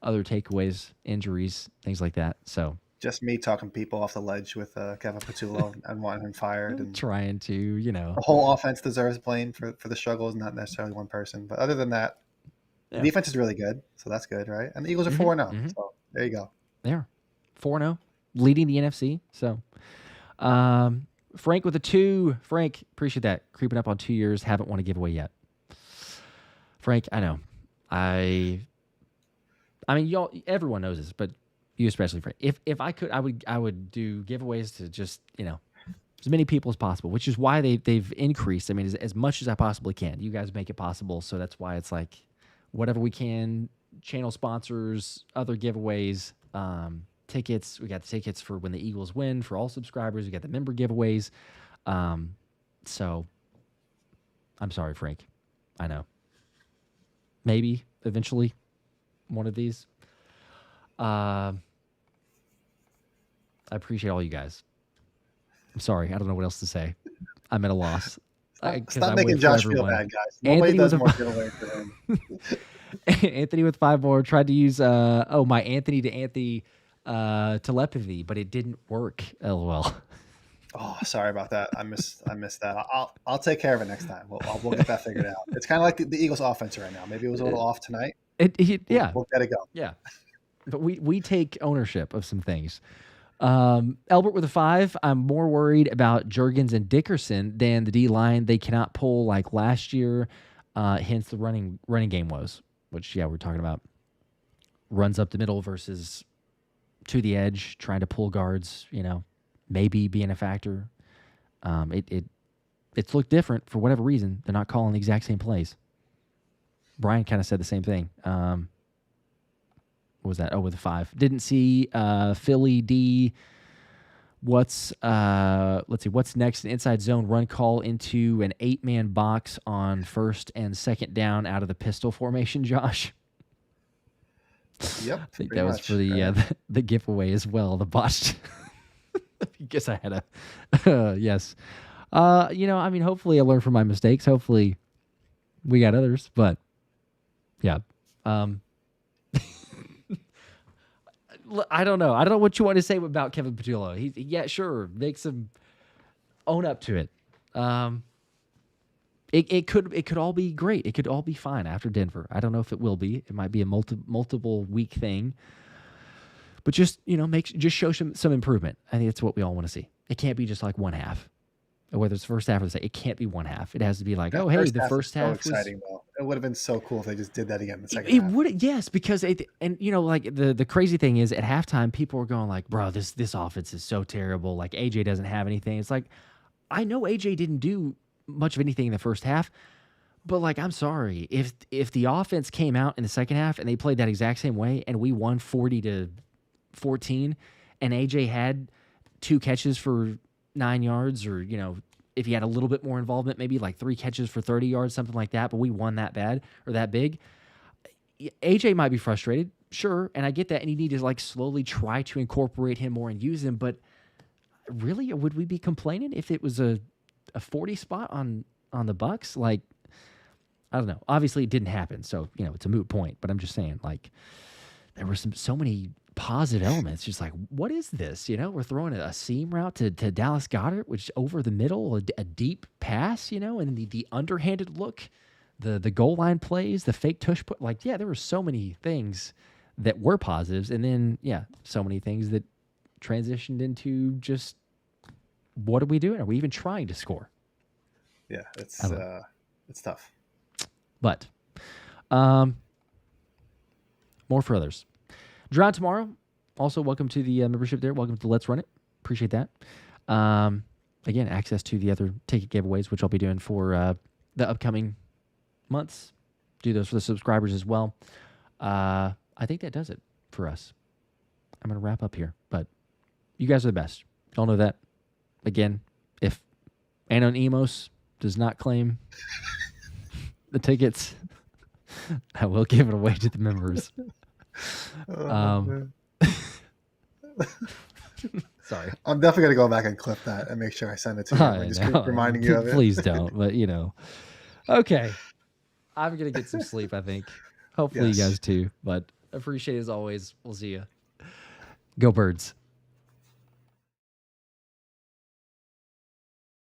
other takeaways, injuries, things like that. So just me talking people off the ledge with Kevin Patullo and wanting him fired. And trying to, the whole offense deserves blame for the struggles, not necessarily one person. But other than that, the defense is really good, so that's good, right? And the Eagles are 4-0, so there you go. They are 4-0, leading the NFC. So Frank with a 2. Frank, appreciate that. Creeping up on 2 years, haven't won a giveaway yet. Frank, I know. I mean, y'all, everyone knows this, but you especially, Frank. If I could, I would do giveaways to just, as many people as possible, which is why they've increased. I mean, as much as I possibly can. You guys make it possible, so that's why it's like whatever we can. Channel sponsors, other giveaways, tickets. We got the tickets for when the Eagles win for all subscribers. We got the member giveaways. So I'm sorry, Frank. I know. Maybe eventually one of these. I appreciate all you guys. I'm sorry. I don't know what else to say. I'm at a loss. Stop making Josh feel bad, guys. Nobody does more giveaways for him. Anthony with 5 more tried to use my Anthony to Anthony telepathy, but it didn't work. LOL. Oh, sorry about that. I missed that. I'll take care of it next time. We'll get that figured out. It's kind of like the Eagles offense right now. Maybe it was a little off tonight. We'll get it going. Yeah, but we take ownership of some things. Albert with a 5. I'm more worried about Juergens and Dickerson than the D line. They cannot pull like last year. Hence the running game woes, which we're talking about. Runs up the middle versus to the edge, trying to pull guards. Maybe being a factor. It's looked different for whatever reason. They're not calling the exact same plays. Brian kind of said the same thing. What was that? Oh, with a 5. Didn't see Philly D. Let's see. What's next? An inside zone run call into an 8-man box on 1st and 2nd down out of the pistol formation, Josh. Yep. I think that was for the giveaway as well. The botched. I guess I had a yes. Hopefully I learned from my mistakes. Hopefully we got others, but yeah. I don't know. I don't know what you want to say about Kevin Patullo. Sure, makes him own up to it. It could all be great. It could all be fine after Denver. I don't know if it will be. It might be a multiple week thing. But just show some improvement. I think that's what we all want to see. It can't be just like one half, whether it's first half or the second. It can't be one half. It has to be like, the first half was exciting though. It would have been so cool if they just did that again in the second half. It would, yes, because the crazy thing is at halftime people were going like, bro, this offense is so terrible. Like AJ doesn't have anything. It's like, I know AJ didn't do much of anything in the first half, but like, I'm sorry if the offense came out in the second half and they played that exact same way and we won 40-14, and AJ had 2 catches for 9 yards, or if he had a little bit more involvement, maybe like 3 catches for 30 yards, something like that, but we won that bad or that big, AJ might be frustrated, sure, and I get that, and you need to like slowly try to incorporate him more and use him, but really, would we be complaining if it was a 40 spot on the Bucks? Like, I don't know. Obviously, it didn't happen, so it's a moot point. But I'm just saying, like, there were so many positive elements. Just like, what is this? We're throwing a seam route to Dallas Goedert, which over the middle, a deep pass. And the underhanded look, the goal line plays, the fake tush put. Like, there were so many things that were positives, and then so many things that transitioned into just, what are we doing? Are we even trying to score? Yeah, it's tough. But more for others. Draw tomorrow. Also, welcome to the membership there. Welcome to Let's Run It. Appreciate that. Again, access to the other ticket giveaways, which I'll be doing for the upcoming months. Do those for the subscribers as well. I think that does it for us. I'm going to wrap up here, but you guys are the best. Y'all know that. Again, if Anon Emos does not claim the tickets, I will give it away to the members. Sorry. I'm definitely going to go back and clip that and make sure I send it to you. Just keep reminding you of it. Please don't, but Okay. I'm going to get some sleep, I think. Hopefully you guys too, but appreciate it as always. We'll see you. Go Birds.